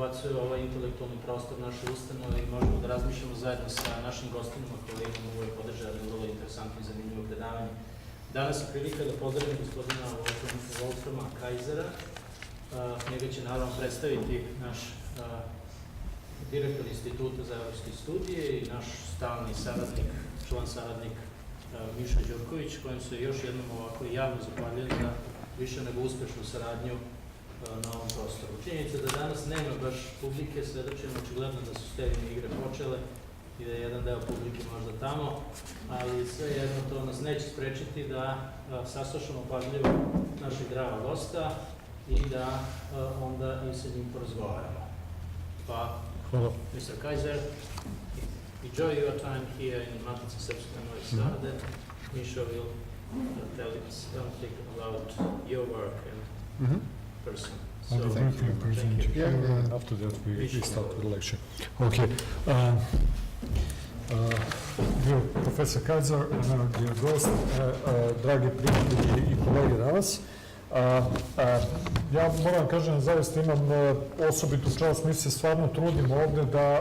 prebacuje ovaj intelektualni prostor naše ustanove i možemo da razmišljamo zajedno sa našim gostinama koje imamo uvek podržali vrlo interesantno i zanimljivo predavanje. Danas je prilika da pozdravim gospodina Wolframa Kaisera. Njega će naravno predstaviti naš direktor Instituta za evropske studije i naš stalni saradnik, član saradnik Miša Đurković, kojem se još jednom ovako javno zahvaljujem za više nego uspešnu saradnju na ovom prostoru. Činjenica da danas nema baš publike, svedočimo očigledno da su stevine igre počele i da je jedan deo publike možda tamo, ali sve jedno to nas neće sprečiti da saslušamo pažljivo našeg draga gosta i da onda i sa njim porazgovaramo. Pa, Mr. Kaiser, enjoy your time here in Matica srpska Novi Sad, and Misha will tell us something about your work and person. So, thank you. Yeah, after that we start with the lecture. Okay. Dear Professor Kaiser, dear gost, dragi prijatelji i kolege danas, ja moram kažem, zaista imam osobitu čast, mi se stvarno trudimo ovde da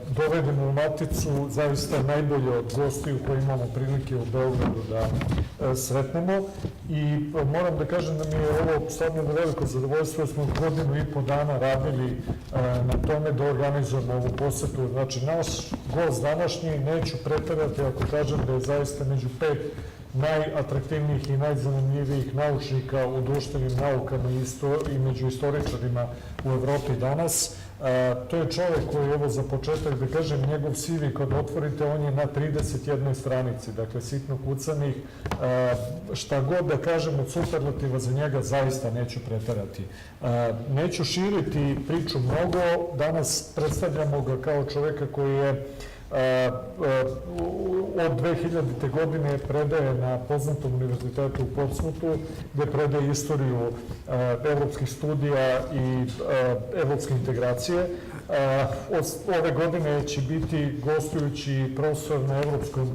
dovedemo u Maticu zaista najbolje od gostiju koje imamo prilike u Beogradu da sretnemo i moram da kažem da mi je ovo stvarno veliko zadovoljstvo, jer smo godinu i po dana radili na tome da organizujemo ovu posetu. Znači, naš gost današnji, neću preterati ako kažem da je zaista među 5 najatraktivnijih i najzanimljivijih naučnika u društvenim naukama i među istoričarima u Evropi danas. To je čovjek koji, evo za početak da kažem, njegov CV kad otvorite, on je na 31 stranici, dakle sitno kucanih. Šta god da kažem od superlativa za njega zaista neću preterati. Neću širiti priču mnogo, danas predstavljamo ga kao čovjeka koji je od 2000. godine predaje na poznatom univerzitetu u Portsmouthu, gde predaje istoriju evropskih studija i evropske integracije. Ove godine će biti gostujući profesor na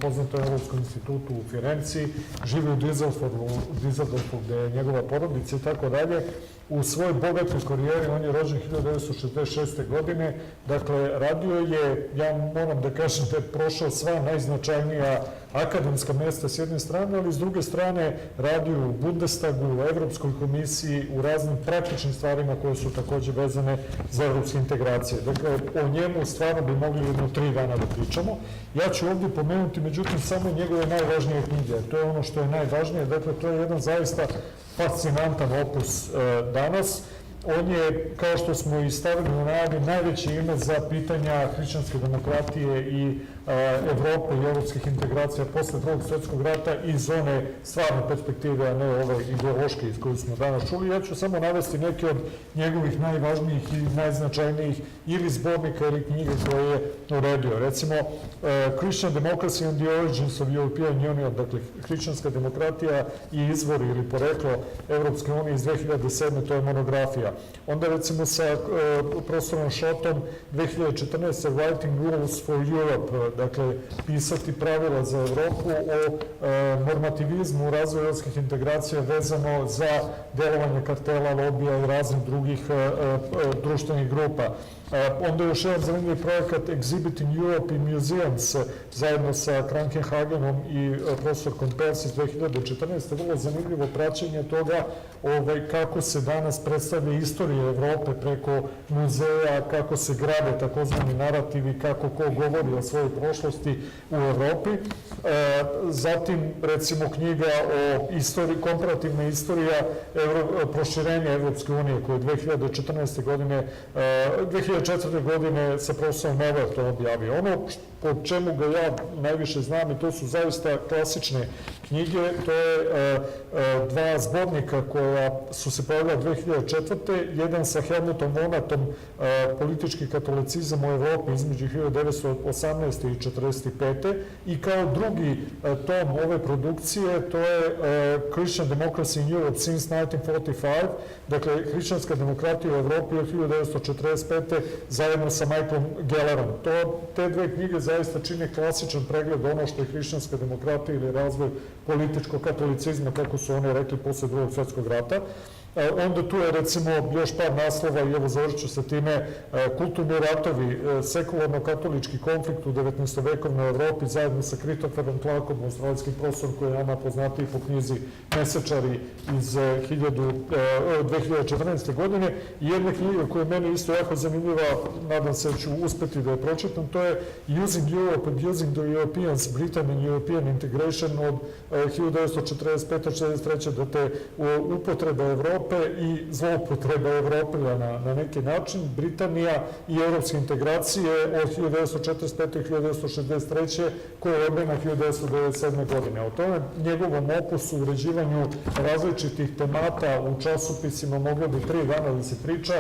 poznatom Evropskom institutu u Firenci, živi u Düsseldorfu gde je njegova porodica i tako dalje. U svojoj bogatoj karijeri, on je rođen 1966. godine, dakle, radio je, ja moram da kažem da je prošao sva najznačajnija akademska mesta s jedne strane, ali s druge strane radio u Bundestagu, u Evropskoj komisiji, u raznim praktičnim stvarima koje su takođe vezane za evropske integracije. Dakle, o njemu stvarno bi mogli jedno 3 dana da pričamo. Ja ću ovdje pomenuti, međutim, samo njegove najvažnije knjige. To je ono što je najvažnije, dakle, to je jedan zaista fascinantan opus danas. On je, kao što smo i stavili na najavi, najveće ime za pitanja hrišćanske demokratije i Evrope i evropskih integracija posle Drugog svjetskog rata iz one stvarne perspektive, a ne ove ideološke iz koje smo danas čuli. Ja ću samo navesti neke od njegovih najvažnijih i najznačajnijih ili zbornika ili knjiga koje je uredio. Recimo, Christian Democracy and the Origins of European Union, dakle, hrišćanska demokratija i izvori ili poreklo Evropske unije iz 2007. to je monografija. Onda recimo sa profesorom Šotom 2014. Writing Rules for Europe, dakle, pisati pravila za Evropu o normativizmu u razvoju evropskih integracija vezano za delovanje kartela, lobija i raznih drugih društvenih grupa. Onda je još jedan zanimljiv projekat Exhibiting Europe in Museums zajedno sa Krankenhagenom i profesorkom Pers iz 2014. Vrlo zanimljivo praćenje toga kako se danas predstavlja istorija Evrope preko muzeja, kako se grade takozvani narativi, kako ko govori o svojoj prošlosti u Evropi. Zatim, recimo, knjiga o komparativna istorija proširenja Evropske unije, koja je 2014. godine 2004. godine sa profesorom Novi to objavio. Ono po čemu ga ja najviše znam, i to su zaista klasične knjige, to je 2 zbornika koja su se pojavila 2004. Jedan sa Helmutom Vonatom, politički katolicizam u Evropi između 1918. i 1945. I kao drugi tom ove produkcije, to je Christian Democracy in Europe since 1945, dakle, hrišćanska demokratija u Evropi od 1945. zajedno sa Michaelom Gellerom. Te 2 knjige zaista čine klasičan pregled ono što je hrišćanska demokratija ili razvoj političkog katolicizma, kako su oni rekli posle Drugog svjetskog rata. Onda tu je recimo još par naslova i evo završit ću sa time, kulturni ratovi, sekularno-katolički konflikt u 19. Evropi zajedno sa Christopherom Clarkom, australijskim profesorom koji je nama poznatiji po knjizi Mesečari iz 2014. godine. I jedna knjiga koja je meni isto jako zanimljiva, nadam se da ću uspeti da je pročitam, to je Using Europe and Using the Europeans, Britain and European Integration od 1945-1943, da te upotreba Evrope i zloupotreba Evropljana na neki način, Britanija i evropske integracije od 1945. i 1963. koje je objavljena 1997. godine. O tome njegovom opusu, uređivanju različitih temata u časopisima moglo bi 3 dana da se priča.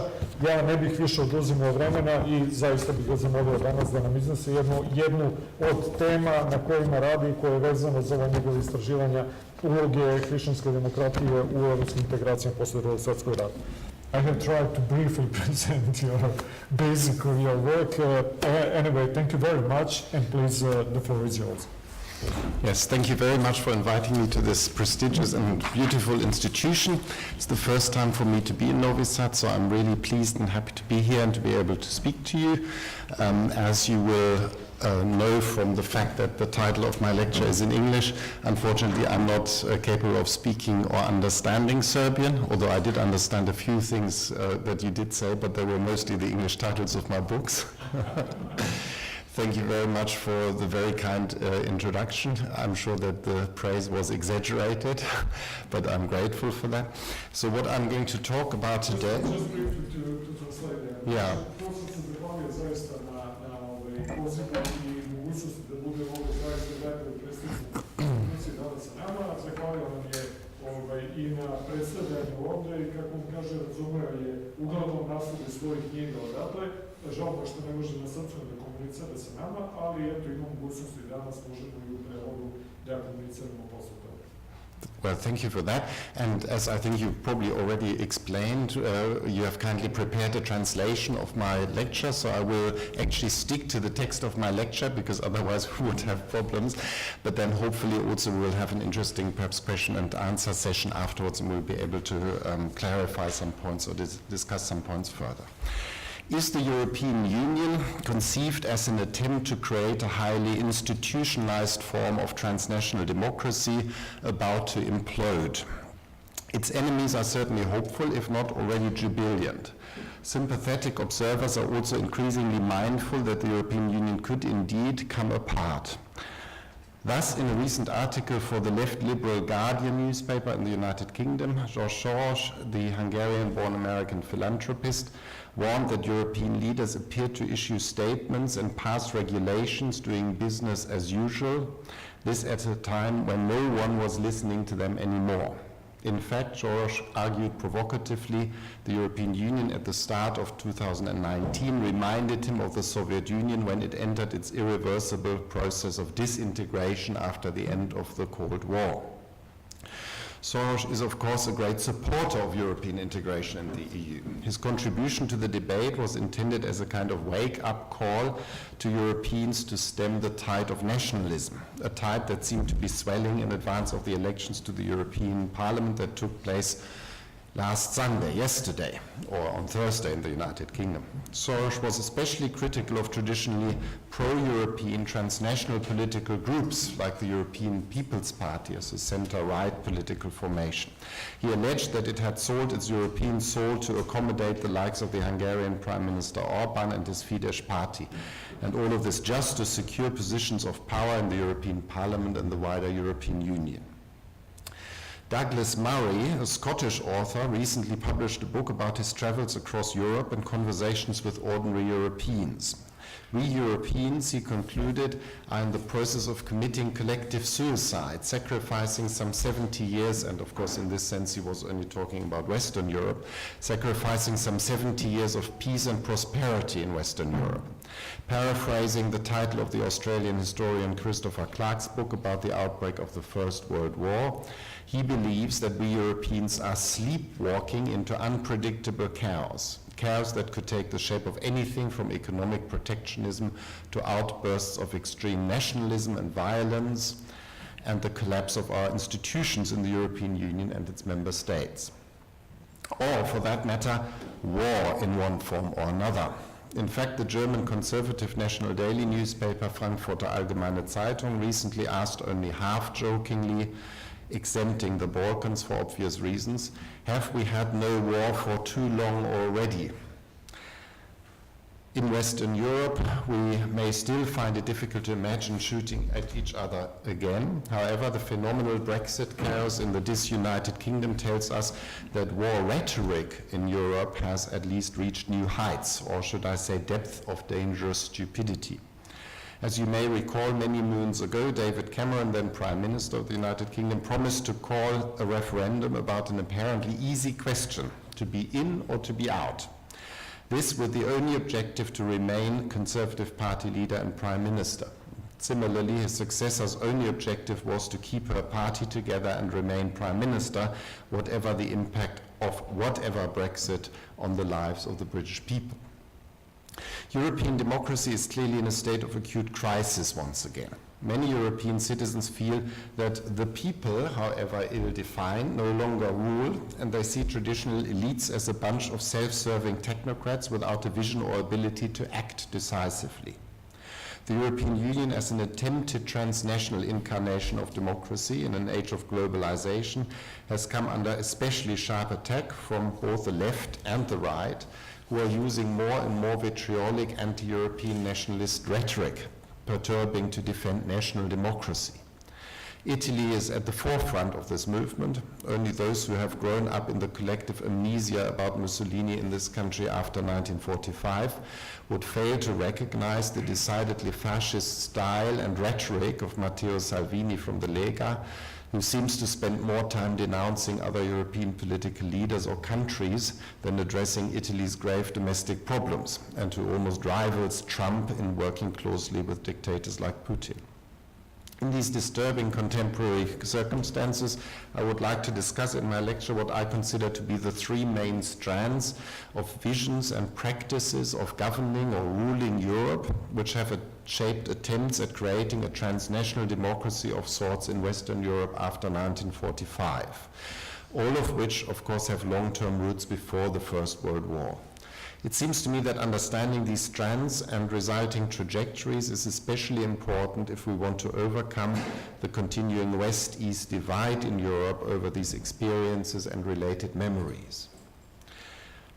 Ja ne bih više oduzimao vremena i zaista bih ga zamolio danas da nam iznese jednu od tema na kojima radi i koje je vezano za ova njegove istraživanja uloge hrišćanske demokratije u evropskim integracijama posle Drugog svjetskog rata. I have tried to briefly present your basic of your work. Anyway, thank you very much, and please, the floor is yours. Yes, thank you very much for inviting me to this prestigious and beautiful institution. It's the first time for me to be in Novi Sad, so I'm really pleased and happy to be here and to be able to speak to you. As you will know from the fact that the title of my lecture is in English, unfortunately I'm not capable of speaking or understanding Serbian, although I did understand a few things that you did say, but they were mostly the English titles of my books. Thank you very much for the very kind introduction. I'm sure that the praise was exaggerated, but I'm grateful for that. So what I'm going to talk about today... Just briefly to translate that. Yeah. I na predstavljanju ovde i kako mu kaže, razumeo je uglavnom naslove svojih knjiga odatle. Žao pa što ne može na srpskom da komunicira sa nama, ali eto imamo mogućnost i danas možemo i u prevodu da komuniciramo posle toga. Well, thank you for that. And as I think you probably already explained, you have kindly prepared a translation of my lecture, so I will actually stick to the text of my lecture because otherwise we would have problems. But then hopefully also we'll have an interesting perhaps question and answer session afterwards and we'll be able to clarify some points or discuss some points further. Is the European Union conceived as an attempt to create a highly institutionalized form of transnational democracy about to implode? Its enemies are certainly hopeful, if not already jubilant. Sympathetic observers are also increasingly mindful that the European Union could indeed come apart. Thus, in a recent article for the left liberal Guardian newspaper in the United Kingdom, George Soros, the Hungarian-born American philanthropist, warned that European leaders appeared to issue statements and pass regulations doing business as usual, this at a time when no one was listening to them anymore. In fact, Soros argued provocatively the European Union at the start of 2019 reminded him of the Soviet Union when it entered its irreversible process of disintegration after the end of the Cold War. Soros is, of course, a great supporter of European integration in the EU. His contribution to the debate was intended as a kind of wake-up call to Europeans to stem the tide of nationalism, a tide that seemed to be swelling in advance of the elections to the European Parliament that took place last Sunday, yesterday, or on Thursday in the United Kingdom. Soros was especially critical of traditionally pro-European transnational political groups like the European People's Party as a center-right political formation. He alleged that it had sold its European soul to accommodate the likes of the Hungarian Prime Minister Orban and his Fidesz party, and all of this just to secure positions of power in the European Parliament and the wider European Union. Douglas Murray, a Scottish author, recently published a book about his travels across Europe and conversations with ordinary Europeans. We Europeans, he concluded, are in the process of committing collective suicide, sacrificing some 70 years, and of course in this sense he was only talking about Western Europe, sacrificing some 70 years of peace and prosperity in Western Europe. Paraphrasing the title of the Australian historian Christopher Clark's book about the outbreak of the First World War, he believes that we Europeans are sleepwalking into unpredictable chaos. Chaos that could take the shape of anything from economic protectionism to outbursts of extreme nationalism and violence, and the collapse of our institutions in the European Union and its member states. or, for that matter, war in one form or another. In fact, the German conservative national daily newspaper Frankfurter Allgemeine Zeitung recently asked, only half-jokingly, exempting the Balkans for obvious reasons, have we had no war for too long already? In Western Europe, we may still find it difficult to imagine shooting at each other again. However, the phenomenal Brexit chaos in the disunited kingdom tells us that war rhetoric in Europe has at least reached new heights, or should I say depth of dangerous stupidity. As you may recall, many moons ago, David Cameron, then Prime Minister of the United Kingdom, promised to call a referendum about an apparently easy question, to be in or to be out. This with the only objective to remain Conservative Party leader and Prime Minister. Similarly, his successor's only objective was to keep her party together and remain Prime Minister, whatever the impact of whatever Brexit on the lives of the British people. European democracy is clearly in a state of acute crisis once again. Many European citizens feel that the people, however ill-defined, no longer rule, and they see traditional elites as a bunch of self-serving technocrats without a vision or ability to act decisively. The European Union, as an attempted transnational incarnation of democracy in an age of globalization, has come under especially sharp attack from both the left and the right, who are using more and more vitriolic anti-European nationalist rhetoric, perturbing to defend national democracy. Italy is at the forefront of this movement. Only those who have grown up in the collective amnesia about Mussolini in this country after 1945 would fail to recognize the decidedly fascist style and rhetoric of Matteo Salvini from the Lega, who seems to spend more time denouncing other European political leaders or countries than addressing Italy's grave domestic problems, and who almost rivals Trump in working closely with dictators like Putin. In these disturbing contemporary circumstances, I would like to discuss in my lecture what I consider to be the three main strands of visions and practices of governing or ruling Europe, which have shaped attempts at creating a transnational democracy of sorts in Western Europe after 1945, all of which, of course, have long-term roots before the First World War. It seems to me that understanding these strands and resulting trajectories is especially important if we want to overcome the continuing West-East divide in Europe over these experiences and related memories.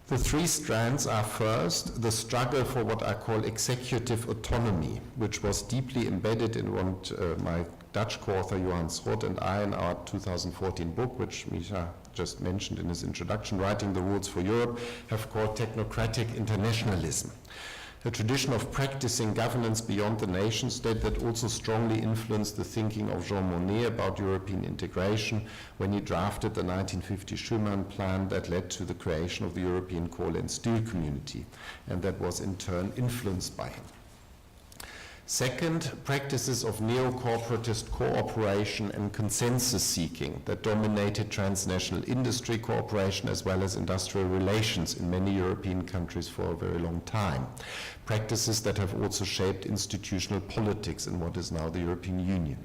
The three strands are first, the struggle for what I call executive autonomy, which was deeply embedded in what my Dutch co-author Johan Schrott and I in our 2014 book, which Misha just mentioned in his introduction, Writing the Rules for Europe, have called Technocratic Internationalism. A tradition of practicing governance beyond the nation state that also strongly influenced the thinking of Jean Monnet about European integration when he drafted the 1950 Schuman Plan that led to the creation of the European Coal and Steel Community, and that was in turn influenced by him. Second, practices of neo-corporatist cooperation and consensus seeking that dominated transnational industry cooperation as well as industrial relations in many European countries for a very long time. Practices that have also shaped institutional politics in what is now the European Union.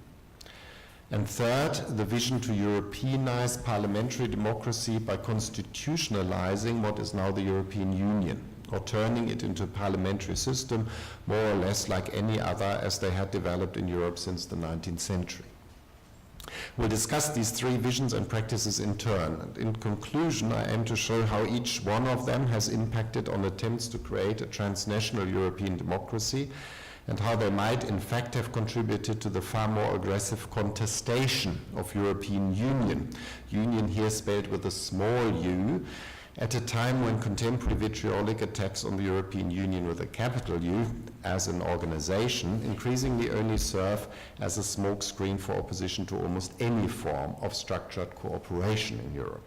And third, the vision to Europeanize parliamentary democracy by constitutionalizing what is now the European Union, or turning it into a parliamentary system more or less like any other as they had developed in Europe since the 19th century. We'll discuss these three visions and practices in turn, and in conclusion I aim to show how each one of them has impacted on attempts to create a transnational European democracy, and how they might in fact have contributed to the far more aggressive contestation of European Union, union here spelled with a small u, at a time when contemporary vitriolic attacks on the European Union with a capital U as an organization increasingly only serve as a smokescreen for opposition to almost any form of structured cooperation in Europe.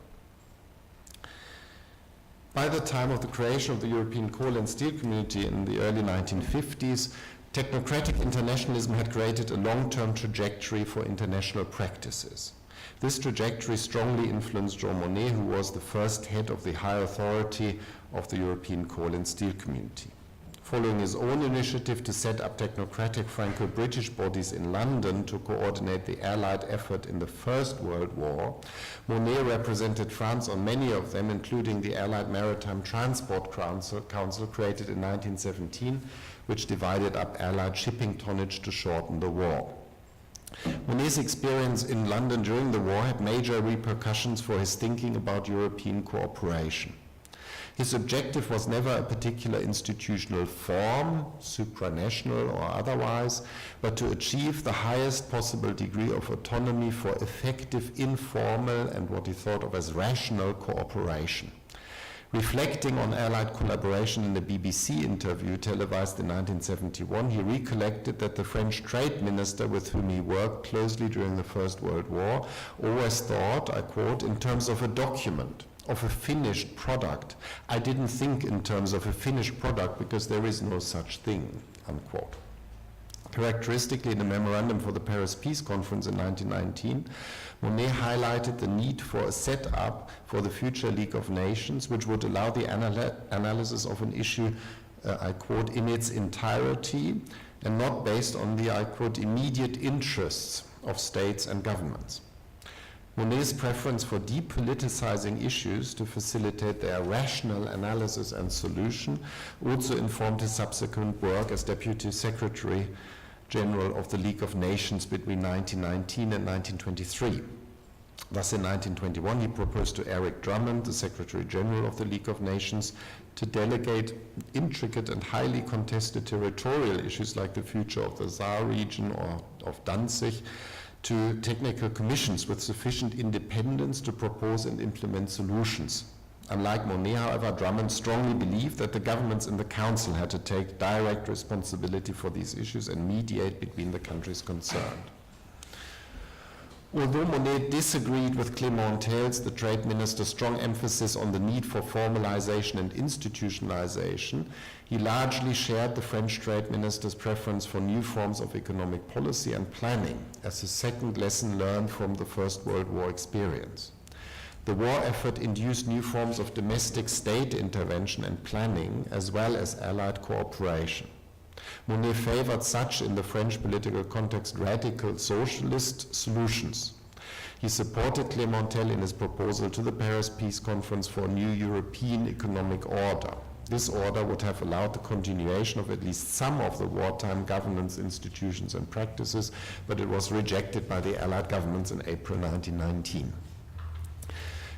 By the time of the creation of the European Coal and Steel Community in the early 1950s, Technocratic Internationalism had created a long-term trajectory for international practices. This trajectory strongly influenced Jean Monnet, who was the first head of the high authority of the European Coal and Steel Community. following his own initiative to set up technocratic Franco-British bodies in London to coordinate the Allied effort in the First World War, Monet represented France on many of them, including the Allied Maritime Transport Council created in 1917, which divided up Allied shipping tonnage to shorten the war. Monet's experience in London during the war had major repercussions for his thinking about European cooperation. His objective was never a particular institutional form, supranational or otherwise, but to achieve the highest possible degree of autonomy for effective informal and what he thought of as rational cooperation. Reflecting on Allied collaboration in the BBC interview televised in 1971, he recollected that the French trade minister with whom he worked closely during the First World War always thought, I quote, in terms of a document, of a finished product. I didn't think in terms of a finished product because there is no such thing, unquote. Characteristically, in a memorandum for the Paris Peace Conference in 1919, Monet highlighted the need for a set-up for the future League of Nations, which would allow the analysis of an issue, I quote, in its entirety, and not based on the, I quote, immediate interests of states and governments. Monet's preference for depoliticizing issues to facilitate their rational analysis and solution also informed his subsequent work as Deputy Secretary General of the League of Nations between 1919 and 1923. Thus, in 1921, he proposed to Eric Drummond, the Secretary General of the League of Nations, to delegate intricate and highly contested territorial issues like the future of the Saar region or of Danzig to technical commissions with sufficient independence to propose and implement solutions. Unlike Monet, however, Drummond strongly believed that the governments in the Council had to take direct responsibility for these issues and mediate between the countries concerned. Although Monet disagreed with Clémentel's, the trade minister's, strong emphasis on the need for formalization and institutionalization, he largely shared the French trade minister's preference for new forms of economic policy and planning as a second lesson learned from the First World War experience. The war effort induced new forms of domestic state intervention and planning, as well as Allied cooperation. Monet favored such, in the French political context, radical socialist solutions. He supported Clémentel in his proposal to the Paris Peace Conference for a new European economic order. This order would have allowed the continuation of at least some of the wartime governance institutions and practices, but it was rejected by the Allied governments in April 1919.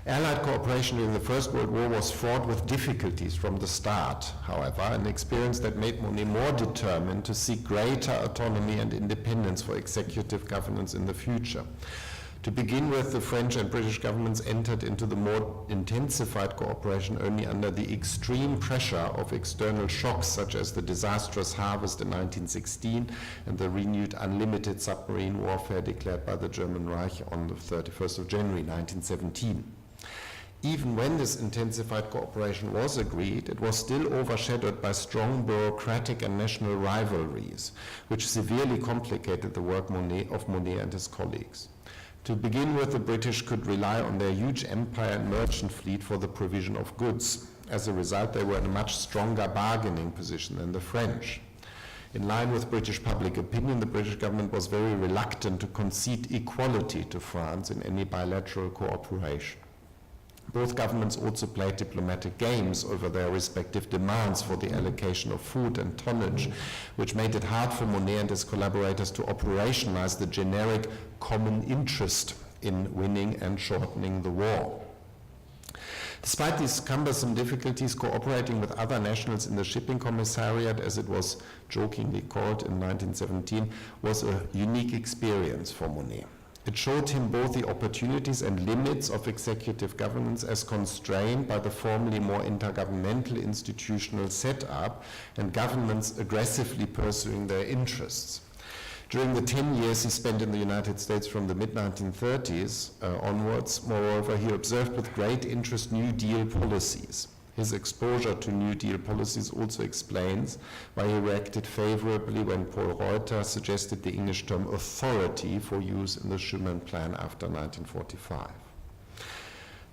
Allied cooperation during the First World War was fraught with difficulties from the start, however, an experience that made Monet more determined to seek greater autonomy and independence for executive governance in the future. To begin with, the French and British governments entered into the more intensified cooperation only under the extreme pressure of external shocks, such as the disastrous harvest in 1916 and the renewed unlimited submarine warfare declared by the German Reich on the 31st of January 1917. Even when this intensified cooperation was agreed, it was still overshadowed by strong bureaucratic and national rivalries, which severely complicated the work of Monet and his colleagues. To begin with, the British could rely on their huge empire and merchant fleet for the provision of goods. As a result, they were in a much stronger bargaining position than the French. In line with British public opinion, the British government was very reluctant to concede equality to France in any bilateral cooperation. Both governments also played diplomatic games over their respective demands for the allocation of food and tonnage, which made it hard for Monet and his collaborators to operationalize the generic common interest in winning and shortening the war. Despite these cumbersome difficulties, cooperating with other nationals in the shipping commissariat, as it was jokingly called in 1917, was a unique experience for Monet. It showed him both the opportunities and limits of executive governance as constrained by the formally more intergovernmental institutional setup and governments aggressively pursuing their interests. During the 10 years he spent in the United States from the mid-1930s onwards, moreover, he observed with great interest New Deal policies. His exposure to New Deal policies also explains why he reacted favorably when Paul Reuter suggested the English term authority for use in the Schuman Plan after 1945.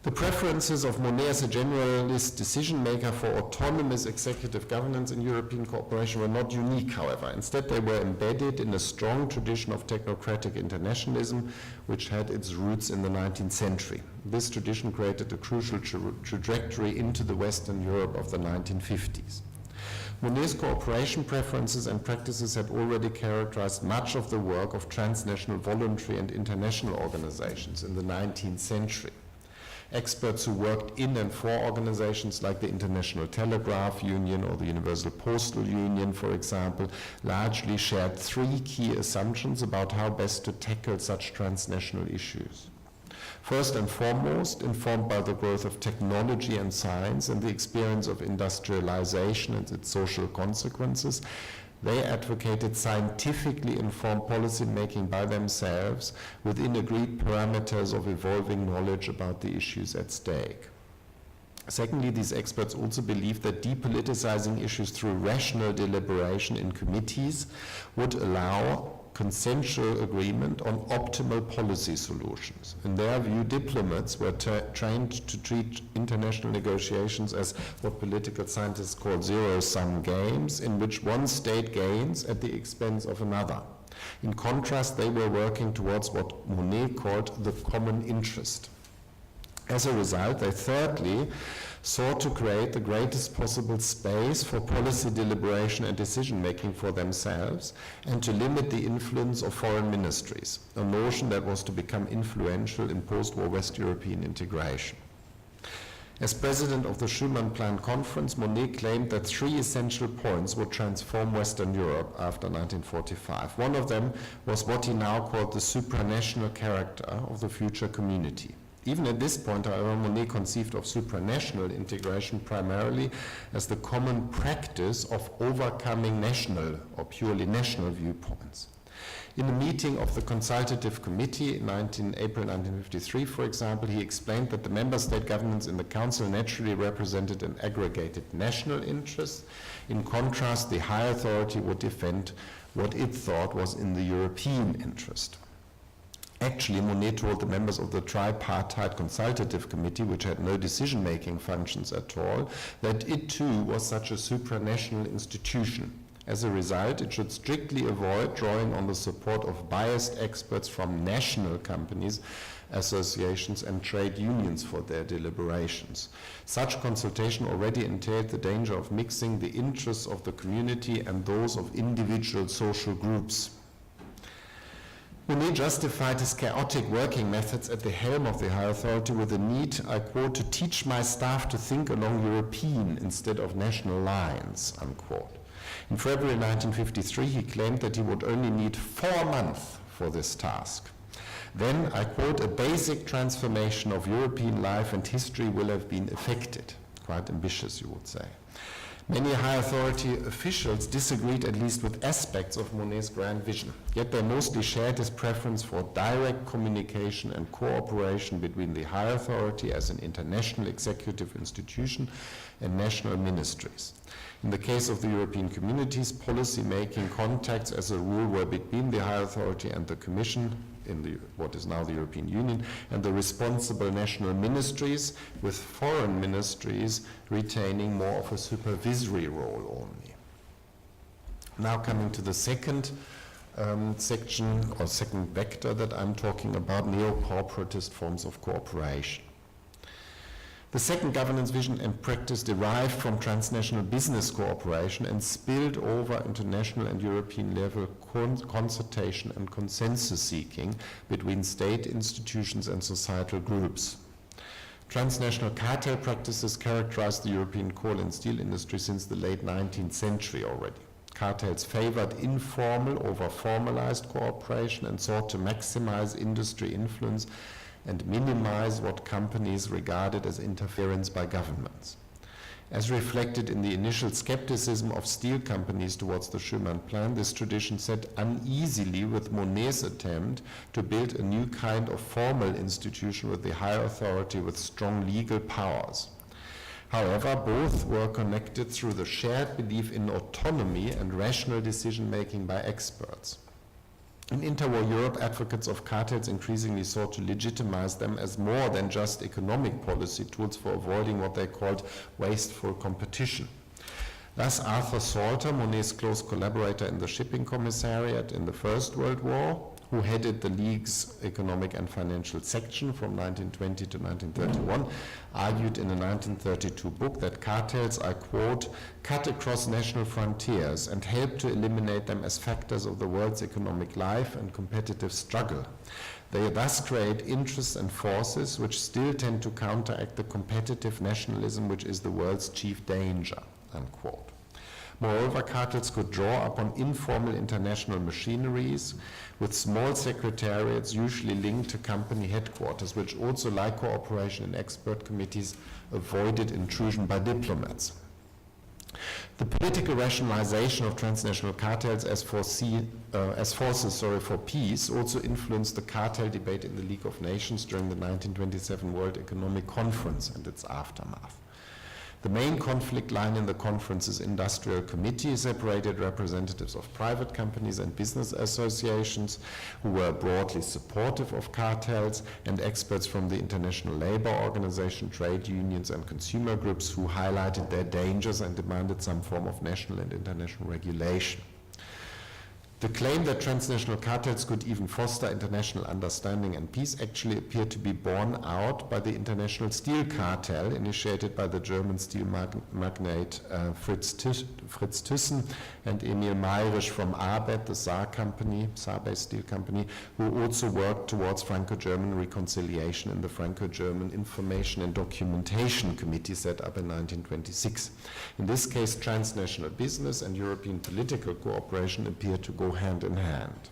The preferences of Monet as a generalist decision-maker for autonomous executive governance in European cooperation were not unique, however. Instead, they were embedded in a strong tradition of technocratic internationalism, which had its roots in the 19th century. This tradition created a crucial trajectory into the Western Europe of the 1950s. Monet's cooperation preferences and practices had already characterized much of the work of transnational voluntary and international organizations in the 19th century. Experts who worked in and for organizations like the International Telegraph Union or the Universal Postal Union, for example, largely shared three key assumptions about how best to tackle such transnational issues. First and foremost, informed by the growth of technology and science and the experience of industrialization and its social consequences, they advocated scientifically informed policy making by themselves within agreed parameters of evolving knowledge about the issues at stake. Secondly, these experts also believed that depoliticizing issues through rational deliberation in committees would allow consensual agreement on optimal policy solutions. In their view, diplomats were trained to treat international negotiations as what political scientists call zero-sum games, in which one state gains at the expense of another. In contrast, they were working towards what Monet called the common interest. As a result, they thirdly sought to create the greatest possible space for policy deliberation and decision-making for themselves and to limit the influence of foreign ministries, a notion that was to become influential in post-war West European integration. As president of the Schuman Plan Conference, Monet claimed that three essential points would transform Western Europe after 1945. One of them was what he now called the supranational character of the future community. Even at this point, however, Monet conceived of supranational integration primarily as the common practice of overcoming national or purely national viewpoints. In a meeting of the Consultative Committee in April 1953, for example, he explained that the member state governments in the Council naturally represented an aggregated national interest. In contrast, the high authority would defend what it thought was in the European interest. Actually, Monet told the members of the tripartite consultative committee, which had no decision-making functions at all, that it too was such a supranational institution. As a result, it should strictly avoid drawing on the support of biased experts from national companies, associations, and trade unions for their deliberations. Such consultation already entailed the danger of mixing the interests of the community and those of individual social groups. Monet justified his chaotic working methods at the helm of the high authority with the need, I quote, to teach my staff to think along European instead of national lines, unquote. In February 1953, he claimed that he would only need 4 months for this task. Then, I quote, a basic transformation of European life and history will have been effected. Quite ambitious, you would say. Many high authority officials disagreed at least with aspects of Monet's grand vision, yet they mostly shared his preference for direct communication and cooperation between the high authority as an international executive institution and national ministries. In the case of the European communities, policy-making contacts as a rule were between the high authority and the Commission, in what is now the European Union, and the responsible national ministries, with foreign ministries retaining more of a supervisory role only. Now coming to the second section or second vector that I'm talking about, neo-corporatist forms of cooperation. The second governance vision and practice derived from transnational business cooperation and spilled over into national and European level consultation and consensus seeking between state institutions and societal groups. Transnational cartel practices characterized the European coal and steel industry since the late 19th century already. Cartels favored informal over formalized cooperation and sought to maximize industry influence and minimize what companies regarded as interference by governments. As reflected in the initial skepticism of steel companies towards the Schuman Plan, this tradition sat uneasily with Monet's attempt to build a new kind of formal institution with the higher authority with strong legal powers. However, both were connected through the shared belief in autonomy and rational decision-making by experts. In interwar Europe, advocates of cartels increasingly sought to legitimize them as more than just economic policy tools for avoiding what they called wasteful competition. Thus, Arthur Salter, Monet's close collaborator in the Shipping Commissariat in the First World War, who headed the League's economic and financial section from 1920 to 1931, argued in a 1932 book that cartels, I quote, cut across national frontiers and help to eliminate them as factors of the world's economic life and competitive struggle. They thus create interests and forces which still tend to counteract the competitive nationalism which is the world's chief danger, unquote. Moreover, cartels could draw upon informal international machineries with small secretariats usually linked to company headquarters, which also, like cooperation in expert committees, avoided intrusion by diplomats. The political rationalization of transnational cartels as forces for peace also influenced the cartel debate in the League of Nations during the 1927 World Economic Conference and its aftermath. The main conflict line in the conference's industrial committee separated representatives of private companies and business associations who were broadly supportive of cartels and experts from the International Labour Organization, trade unions and consumer groups who highlighted their dangers and demanded some form of national and international regulation. The claim that transnational cartels could even foster international understanding and peace actually appeared to be borne out by the international steel cartel initiated by the German steel magnate Fritz Thyssen and Emil Mayrisch from Arbet, the Saar-based steel company, who also worked towards Franco-German reconciliation in the Franco-German Information and Documentation Committee set up in 1926. In this case, transnational business and European political cooperation appear to go hand in hand.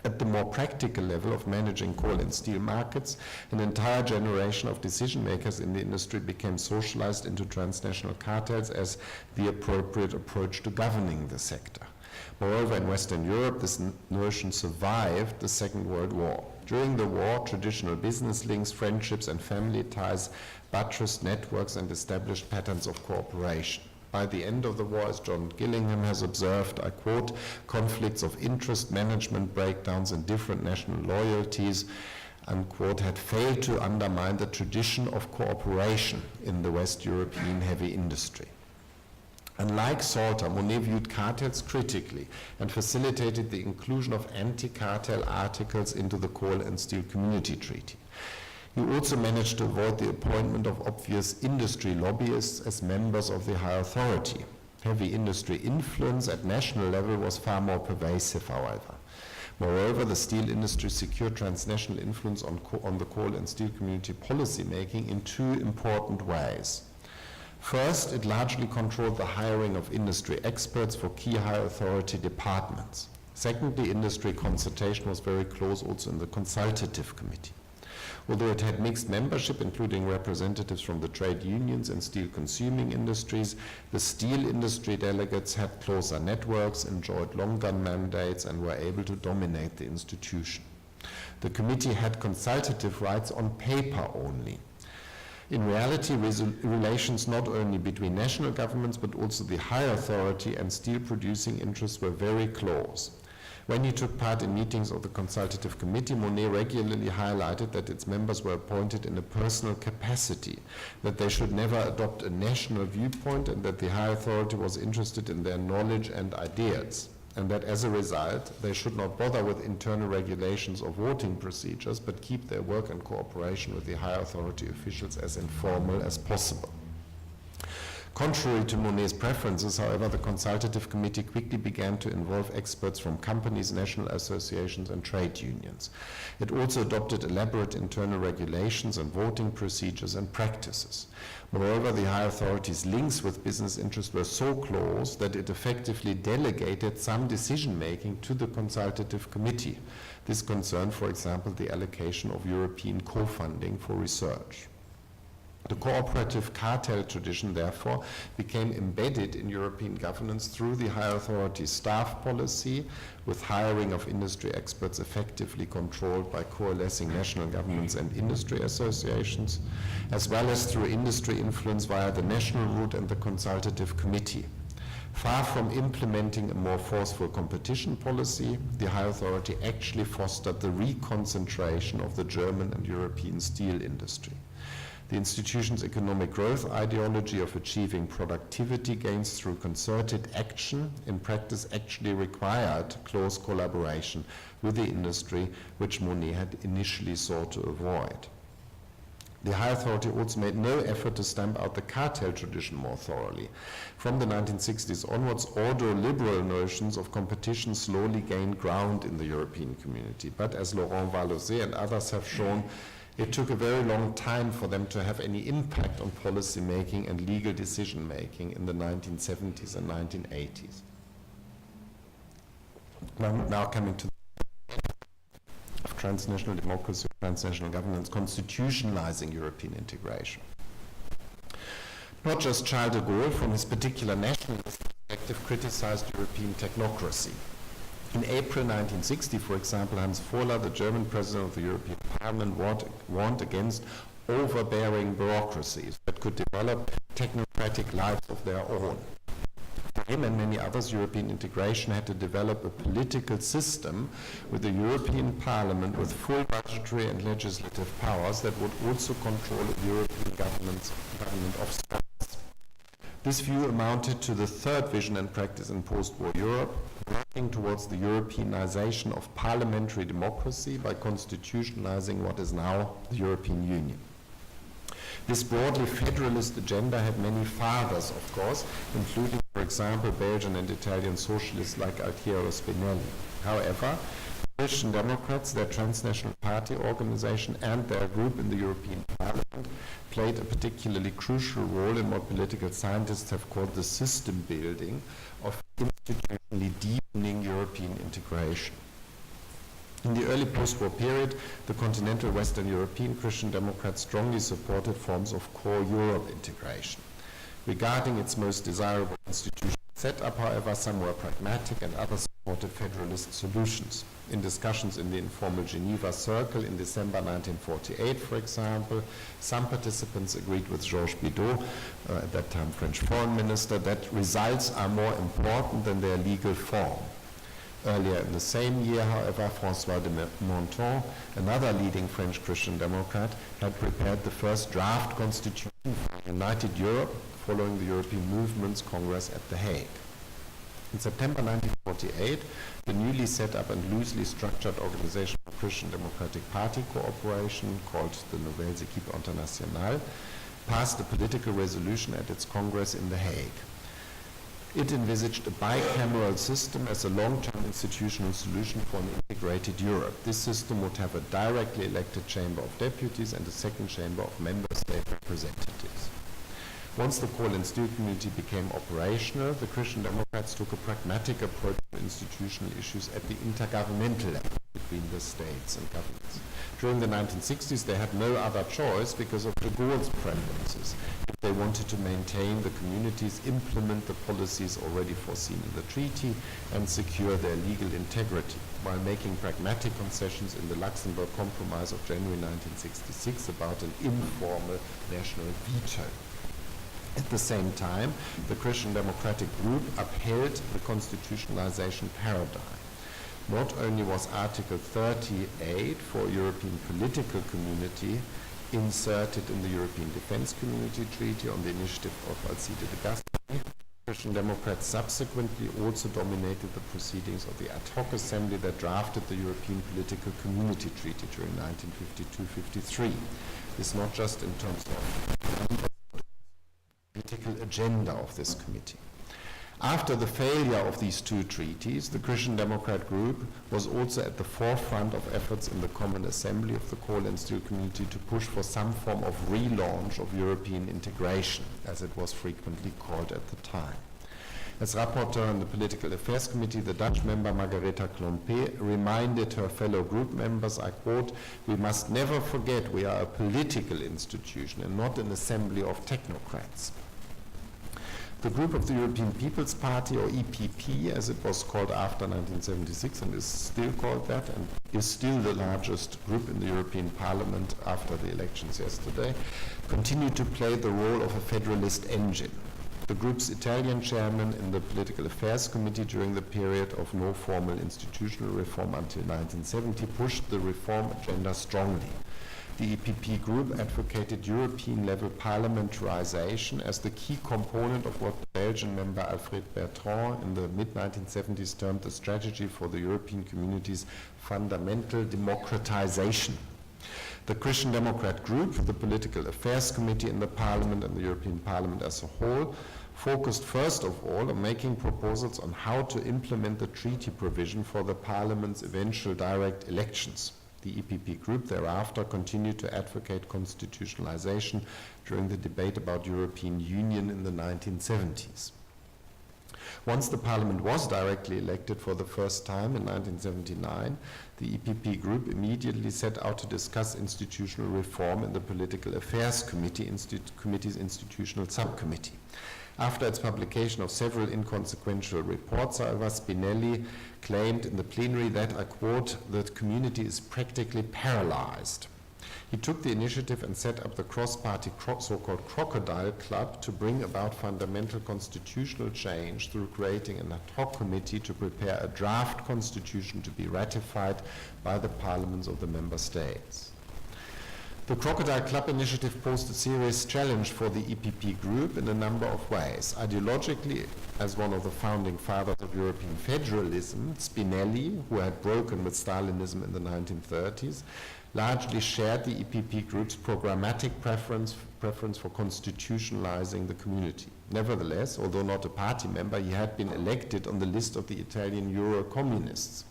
At the more practical level of managing coal and steel markets, an entire generation of decision makers in the industry became socialized into transnational cartels as the appropriate approach to governing the sector. Moreover, in Western Europe, this notion survived the Second World War. During the war, traditional business links, friendships, and family ties buttressed networks and established patterns of cooperation. By the end of the war, as John Gillingham has observed, I quote, conflicts of interest, management breakdowns, and different national loyalties, unquote, had failed to undermine the tradition of cooperation in the West European heavy industry. Unlike Salter, Monet viewed cartels critically and facilitated the inclusion of anti-cartel articles into the Coal and Steel Community Treaty. He also managed to avoid the appointment of obvious industry lobbyists as members of the high authority. Heavy industry influence at national level was far more pervasive, however. Moreover, the steel industry secured transnational influence on the coal and steel community policy making in two important ways. First, it largely controlled the hiring of industry experts for key high authority departments. Secondly, industry consultation was very close also in the consultative committee. Although it had mixed membership, including representatives from the trade unions and steel consuming industries, the steel industry delegates had closer networks, enjoyed longer mandates, and were able to dominate the institution. The committee had consultative rights on paper only. In reality, relations not only between national governments but also the high authority and steel producing interests were very close. When he took part in meetings of the consultative committee, Monet regularly highlighted that its members were appointed in a personal capacity, that they should never adopt a national viewpoint, and that the high authority was interested in their knowledge and ideas, and that as a result, they should not bother with internal regulations or voting procedures, but keep their work and cooperation with the high authority officials as informal as possible. Contrary to Monet's preferences, however, the consultative committee quickly began to involve experts from companies, national associations, and trade unions. It also adopted elaborate internal regulations and voting procedures and practices. Moreover, the high authorities' links with business interests were so close that it effectively delegated some decision-making to the consultative committee. This concerned, for example, the allocation of European co-funding for research. The cooperative cartel tradition, therefore, became embedded in European governance through the high authority staff policy, with hiring of industry experts effectively controlled by coalescing national governments and industry associations, as well as through industry influence via the national route and the consultative committee. Far from implementing a more forceful competition policy, the high authority actually fostered the reconcentration of the German and European steel industry. The institution's economic growth ideology of achieving productivity gains through concerted action in practice actually required close collaboration with the industry, which Monet had initially sought to avoid. The high authority also made no effort to stamp out the cartel tradition more thoroughly. From the 1960s onwards, ordo-liberal notions of competition slowly gained ground in the European community. But as Laurent Vallozé and others have shown, it took a very long time for them to have any impact on policy making and legal decision making in the 1970s and 1980s. Now coming to of transnational democracy, transnational governance, constitutionalizing European integration. Not just Charles de Gaulle, from his particular nationalist perspective, criticized European technocracy. In April 1960, for example, Hans Voller, the German president of the European Parliament, warned against overbearing bureaucracies that could develop technocratic lives of their own. For him and many others, European integration had to develop a political system with the European Parliament with full budgetary and legislative powers that would also control the European government of states. This view amounted to the third vision and practice in post-war Europe, working towards the Europeanization of parliamentary democracy by constitutionalizing what is now the European Union. This broadly federalist agenda had many fathers, of course, including, for example, Belgian and Italian socialists like Altiero Spinelli. However, Christian Democrats, their transnational party organization, and their group in the European Parliament played a particularly crucial role in what political scientists have called the system building of institutionally deepening European integration. In the early post-war period, the continental Western European Christian Democrats strongly supported forms of core Europe integration. Regarding its most desirable institutional setup, however, some were pragmatic and others supported federalist solutions. In discussions in the informal Geneva Circle in December 1948, for example, some participants agreed with Georges Bidault, at that time French foreign minister, that results are more important than their legal form. Earlier in the same year, however, François de Menthon, another leading French Christian Democrat, had prepared the first draft constitution for a united Europe following the European Movement's Congress at The Hague. In September 1948, the newly set up and loosely structured Organization for Christian Democratic Party Cooperation, called the Nouvelles Équipes Internationales, passed a political resolution at its Congress in The Hague. It envisaged a bicameral system as a long-term institutional solution for an integrated Europe. This system would have a directly elected Chamber of Deputies and a second chamber of member state representatives. Once the Kohl and Steel community became operational, the Christian Democrats took a pragmatic approach to institutional issues at the intergovernmental level between the states and governments. During the 1960s, they had no other choice because of de Gaulle's preferences. If they wanted to maintain the communities, implement the policies already foreseen in the treaty, and secure their legal integrity, while making pragmatic concessions in the Luxembourg Compromise of January 1966 about an informal national veto. At the same time, the Christian Democratic Group upheld the constitutionalization paradigm. Not only was Article 38 for European political community inserted in the European Defence Community Treaty on the initiative of Alcide de Gasperi, Christian Democrats subsequently also dominated the proceedings of the ad hoc assembly that drafted the European Political Community Treaty during 1952-53. This not just in terms of numbers, political agenda of this committee. After the failure of these two treaties, the Christian Democrat Group was also at the forefront of efforts in the Common Assembly of the Coal and Steel Community to push for some form of relaunch of European integration, as it was frequently called at the time. As rapporteur in the Political Affairs Committee, the Dutch member Margaretha Klompé reminded her fellow group members, I quote, "We must never forget we are a political institution and not an assembly of technocrats." The group of the European People's Party, or EPP, as it was called after 1976 and is still called that, and is still the largest group in the European Parliament after the elections yesterday, continued to play the role of a federalist engine. the group's Italian chairman in the Political Affairs Committee during the period of no formal institutional reform until 1970, pushed the reform agenda strongly. The EPP group advocated European-level parliamentarization as the key component of what Belgian member Alfred Bertrand in the mid-1970s termed the strategy for the European community's fundamental democratization. The Christian Democrat group, the Political Affairs Committee in the Parliament and the European Parliament as a whole, focused first of all on making proposals on how to implement the treaty provision for the Parliament's eventual direct elections. The EPP group thereafter continued to advocate constitutionalization during the debate about European Union in the 1970s. Once the Parliament was directly elected for the first time in 1979, the EPP group immediately set out to discuss institutional reform in the Political Affairs Committee's institutional subcommittee. After its publication of several inconsequential reports, however, Spinelli claimed in the plenary that, I quote, "the community is practically paralyzed." He took the initiative and set up the cross-party so-called Crocodile Club to bring about fundamental constitutional change through creating an ad hoc committee to prepare a draft constitution to be ratified by the parliaments of the member states. The Crocodile Club initiative posed a serious challenge for the EPP group in a number of ways. Ideologically, as one of the founding fathers of European federalism, Spinelli, who had broken with Stalinism in the 1930s, largely shared the EPP group's programmatic preference for constitutionalizing the community. Nevertheless, although not a party member, he had been elected on the list of the Italian Euro-communists.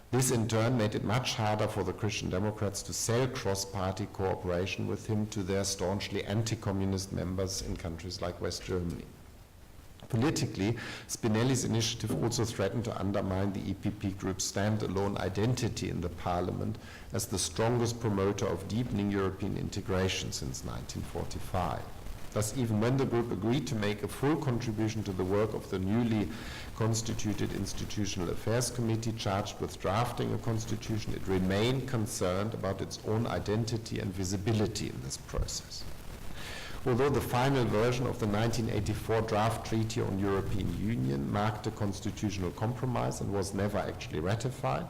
This in turn made it much harder for the Christian Democrats to sell cross-party cooperation with him to their staunchly anti-communist members in countries like West Germany. Politically, Spinelli's initiative also threatened to undermine the EPP group's standalone identity in the parliament as the strongest promoter of deepening European integration since 1945. Thus, even when the group agreed to make a full contribution to the work of the newly constituted Institutional Affairs Committee charged with drafting a constitution, it remained concerned about its own identity and visibility in this process. Although the final version of the 1984 draft Treaty on European Union marked a constitutional compromise and was never actually ratified,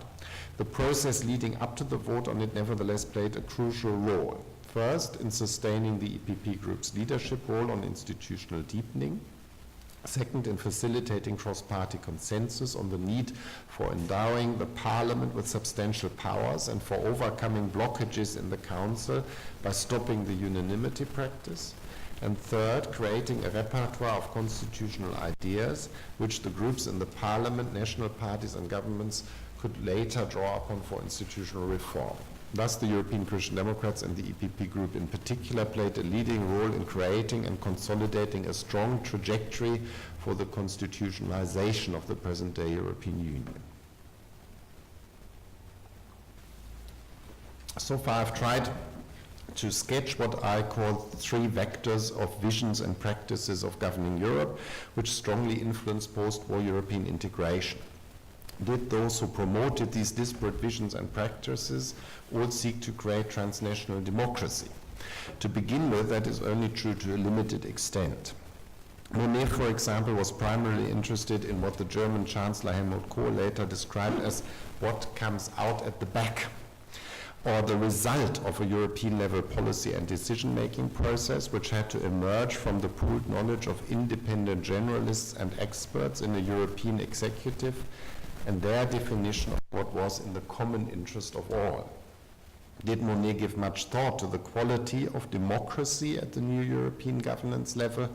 the process leading up to the vote on it nevertheless played a crucial role. First, in sustaining the EPP group's leadership role on institutional deepening. Second, in facilitating cross-party consensus on the need for endowing the Parliament with substantial powers and for overcoming blockages in the Council by stopping the unanimity practice. And third, creating a repertoire of constitutional ideas which the groups in the Parliament, national parties and governments could later draw upon for institutional reform. Thus, the European Christian Democrats and the EPP group in particular played a leading role in creating and consolidating a strong trajectory for the constitutionalization of the present-day European Union. So far, I've tried to sketch what I call three vectors of visions and practices of governing Europe, which strongly influenced post-war European integration. Did those who promoted these disparate visions and practices all seek to create transnational democracy? To begin with, that is only true to a limited extent. Monet, for example, was primarily interested in what the German Chancellor Helmut Kohl later described as what comes out at the back, or the result of a European-level policy and decision-making process which had to emerge from the pooled knowledge of independent generalists and experts in a European executive and their definition of what was in the common interest of all. Did Monet give much thought to the quality of democracy at the new European governance level?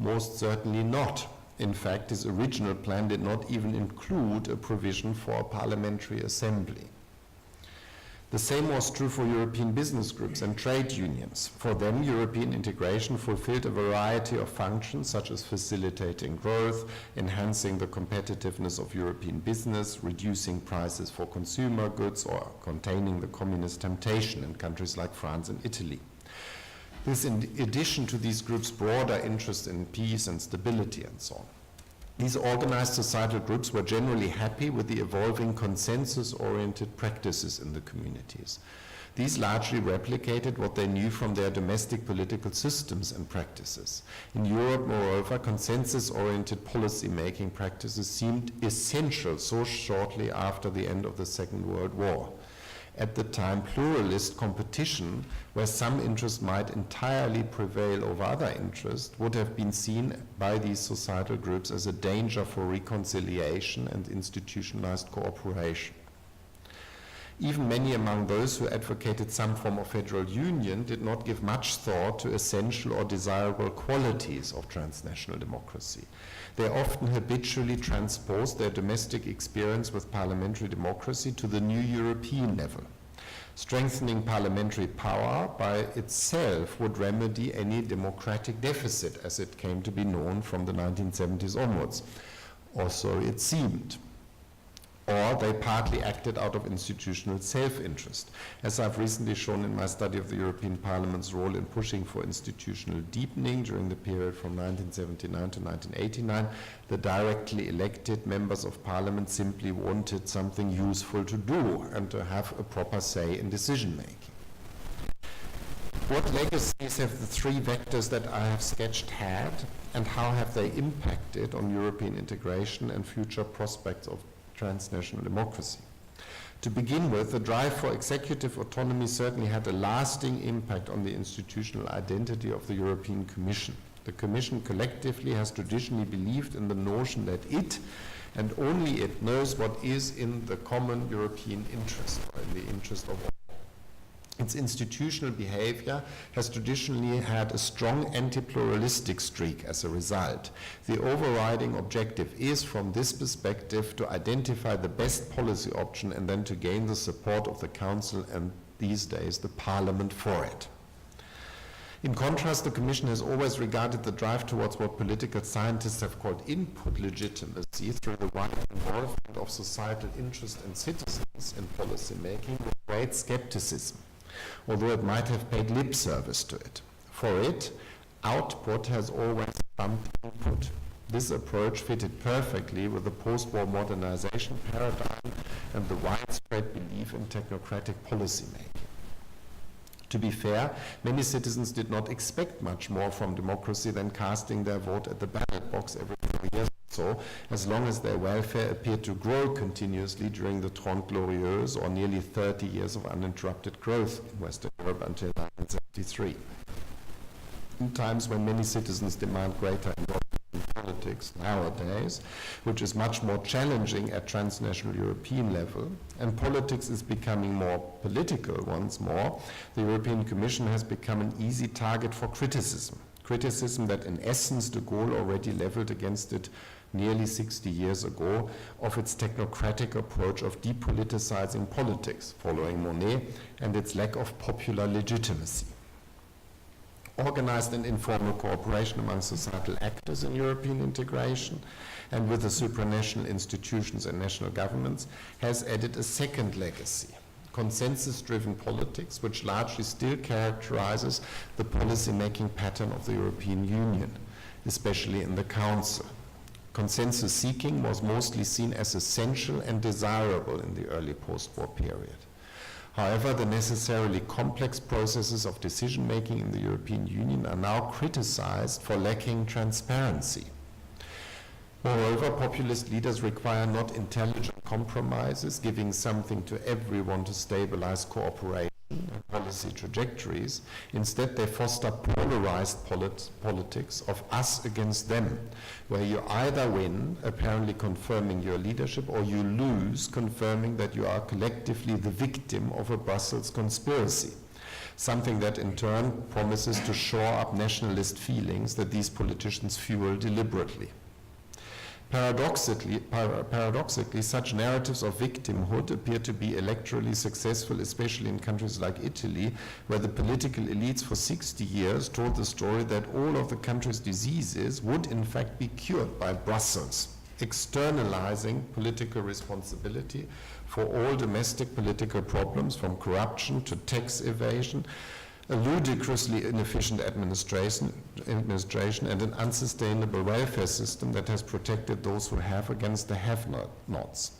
Most certainly not. In fact, his original plan did not even include a provision for a parliamentary assembly. The same was true for European business groups and trade unions. For them, European integration fulfilled a variety of functions such as facilitating growth, enhancing the competitiveness of European business, reducing prices for consumer goods, or containing the communist temptation in countries like France and Italy. This in addition to these groups' broader interest in peace and stability and so on. These organized societal groups were generally happy with the evolving consensus-oriented practices in the communities. These largely replicated what they knew from their domestic political systems and practices. In Europe, moreover, consensus-oriented policy-making practices seemed essential so shortly after the end of the Second World War. At the time, pluralist competition, where some interest might entirely prevail over other interests, would have been seen by these societal groups as a danger for reconciliation and institutionalized cooperation. Even many among those who advocated some form of federal union did not give much thought to essential or desirable qualities of transnational democracy. They often habitually transposed their domestic experience with parliamentary democracy to the new European level. Strengthening parliamentary power by itself would remedy any democratic deficit, as it came to be known from the 1970s onwards. Or so it seemed. Or they partly acted out of institutional self-interest. As I've recently shown in my study of the European Parliament's role in pushing for institutional deepening during the period from 1979 to 1989, the directly elected members of Parliament simply wanted something useful to do and to have a proper say in decision-making. What legacies have the three vectors that I have sketched had, and how have they impacted on European integration and future prospects of transnational democracy? To begin with, the drive for executive autonomy certainly had a lasting impact on the institutional identity of the European Commission. The Commission collectively has traditionally believed in the notion that it, and only it, knows what is in the common European interest, or in the interest of all. Its institutional behavior has traditionally had a strong anti-pluralistic streak as a result. The overriding objective is, from this perspective, to identify the best policy option and then to gain the support of the Council and, these days, the Parliament for it. In contrast, the Commission has always regarded the drive towards what political scientists have called input legitimacy through the wide involvement of societal interest and citizens in policy making with great skepticism, although it might have paid lip service to it. For it, output has always trumped input. This approach fitted perfectly with the post-war modernization paradigm and the widespread belief in technocratic policymaking. To be fair, many citizens did not expect much more from democracy than casting their vote at the ballot box every 4 years or so, as long as their welfare appeared to grow continuously during the Trente Glorieuses, or nearly 30 years of uninterrupted growth in Western Europe until 1973. In times when many citizens demand greater involvement in politics nowadays, which is much more challenging at transnational European level, and politics is becoming more political once more, the European Commission has become an easy target for criticism. Criticism that in essence de Gaulle already leveled against it nearly 60 years ago, of its technocratic approach of depoliticizing politics, following Monet, and its lack of popular legitimacy. Organized and informal cooperation among societal actors in European integration and with the supranational institutions and national governments has added a second legacy: consensus-driven politics, which largely still characterizes the policy-making pattern of the European Union, especially in the Council. Consensus seeking was mostly seen as essential and desirable in the early post-war period. However, the necessarily complex processes of decision-making in the European Union are now criticized for lacking transparency. Moreover, populist leaders require not intelligent compromises, giving something to everyone to stabilize cooperation and policy trajectories. Instead, they foster polarized politics of us against them, where you either win, apparently confirming your leadership, or you lose, confirming that you are collectively the victim of a Brussels conspiracy, something that in turn promises to shore up nationalist feelings that these politicians fuel deliberately. Paradoxically, such narratives of victimhood appear to be electorally successful, especially in countries like Italy, where the political elites for 60 years told the story that all of the country's diseases would in fact be cured by Brussels, externalizing political responsibility for all domestic political problems, from corruption to tax evasion, a ludicrously inefficient administration and an unsustainable welfare system that has protected those who have against the have-nots.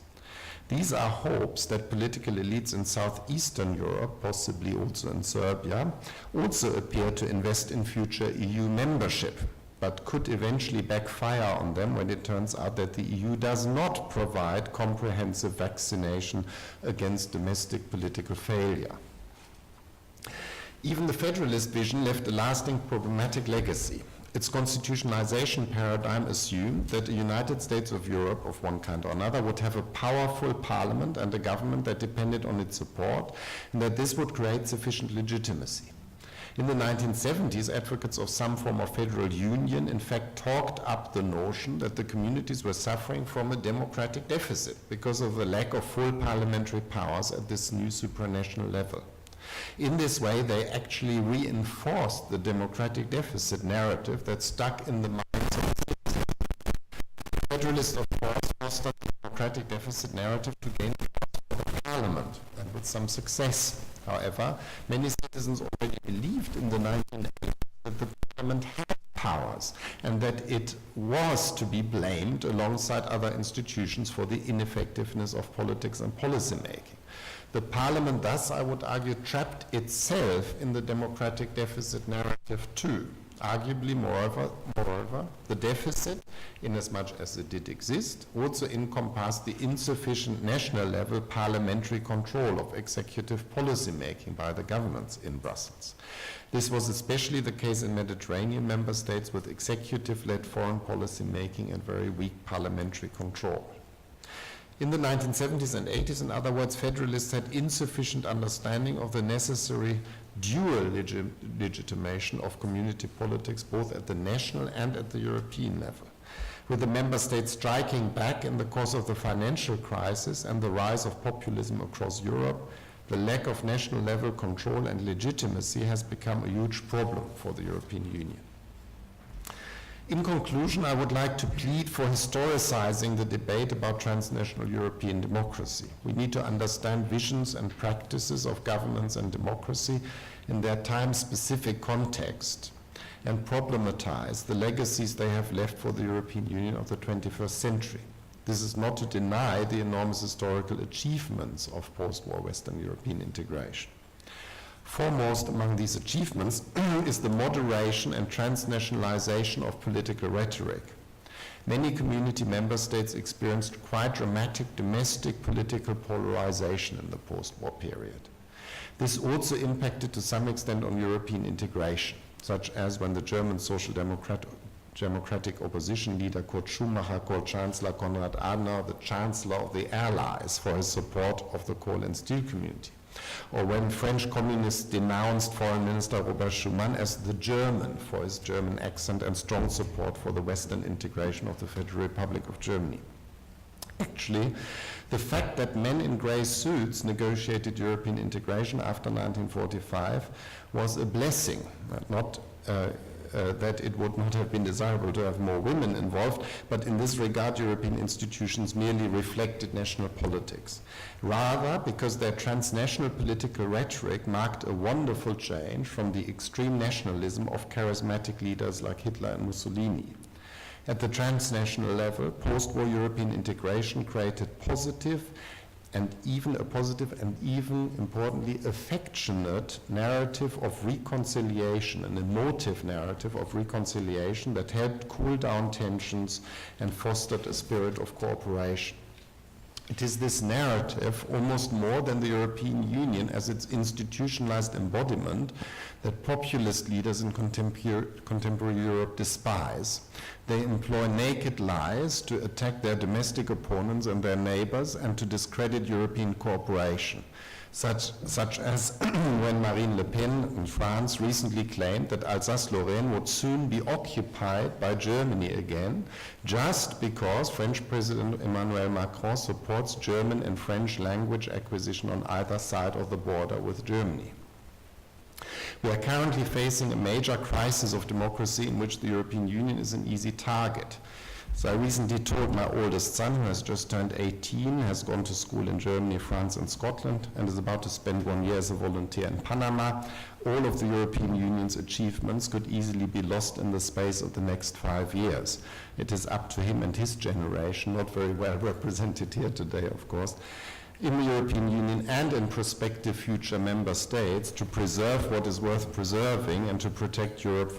These are hopes that political elites in southeastern Europe, possibly also in Serbia, also appear to invest in future EU membership, but could eventually backfire on them when it turns out that the EU does not provide comprehensive vaccination against domestic political failure. Even the federalist vision left a lasting problematic legacy. Its constitutionalization paradigm assumed that a United States of Europe of one kind or another would have a powerful parliament and a government that depended on its support, and that this would create sufficient legitimacy. In the 1970s, advocates of some form of federal union in fact talked up the notion that the communities were suffering from a democratic deficit because of the lack of full parliamentary powers at this new supranational level. In this way, they actually reinforced the democratic deficit narrative that stuck in the minds of the citizens. Federalists, of course, fostered the democratic deficit narrative to gain trust for the parliament, and with some success. However, many citizens already believed in the 1980s that the parliament had powers and that it was to be blamed alongside other institutions for the ineffectiveness of politics and policy making. The parliament thus, I would argue, trapped itself in the democratic deficit narrative too. Arguably, moreover, the deficit, inasmuch as it did exist, also encompassed the insufficient national level parliamentary control of executive policy making by the governments in Brussels. This was especially the case in Mediterranean member states with executive-led foreign policy making and very weak parliamentary control. In the 1970s and 80s, in other words, federalists had insufficient understanding of the necessary dual legitimation of community politics, both at the national and at the European level. With the member states striking back in the course of the financial crisis and the rise of populism across Europe, the lack of national level control and legitimacy has become a huge problem for the European Union. In conclusion, I would like to plead for historicizing the debate about transnational European democracy. We need to understand visions and practices of governance and democracy in their time-specific context and problematize the legacies they have left for the European Union of the 21st century. This is not to deny the enormous historical achievements of post-war Western European integration. Foremost among these achievements is the moderation and transnationalization of political rhetoric. Many community member states experienced quite dramatic domestic political polarization in the post-war period. This also impacted to some extent on European integration, such as when the German Social Democratic opposition leader Kurt Schumacher called Chancellor Konrad Adenauer the Chancellor of the Allies for his support of the coal and steel community. Or when French communists denounced Foreign Minister Robert Schuman as the German for his German accent and strong support for the Western integration of the Federal Republic of Germany. Actually, the fact that men in grey suits negotiated European integration after 1945 was a blessing, not that it would not have been desirable to have more women involved, but in this regard European institutions merely reflected national politics. Rather, because their transnational political rhetoric marked a wonderful change from the extreme nationalism of charismatic leaders like Hitler and Mussolini. At the transnational level, post-war European integration created positive and even importantly affectionate narrative of reconciliation, an emotive narrative of reconciliation that helped cool down tensions and fostered a spirit of cooperation. It is this narrative, almost more than the European Union as its institutionalized embodiment, that populist leaders in contemporary Europe despise. They employ naked lies to attack their domestic opponents and their neighbors and to discredit European cooperation, such as when Marine Le Pen in France recently claimed that Alsace-Lorraine would soon be occupied by Germany again, just because French President Emmanuel Macron supports German and French language acquisition on either side of the border with Germany. We are currently facing a major crisis of democracy in which the European Union is an easy target. So I recently told my oldest son, who has just turned 18, has gone to school in Germany, France, and Scotland, and is about to spend 1 year as a volunteer in Panama. All of the European Union's achievements could easily be lost in the space of the next 5 years. It is up to him and his generation, not very well represented here today, of course, in the European Union and in prospective future member states, to preserve what is worth preserving and to protect Europe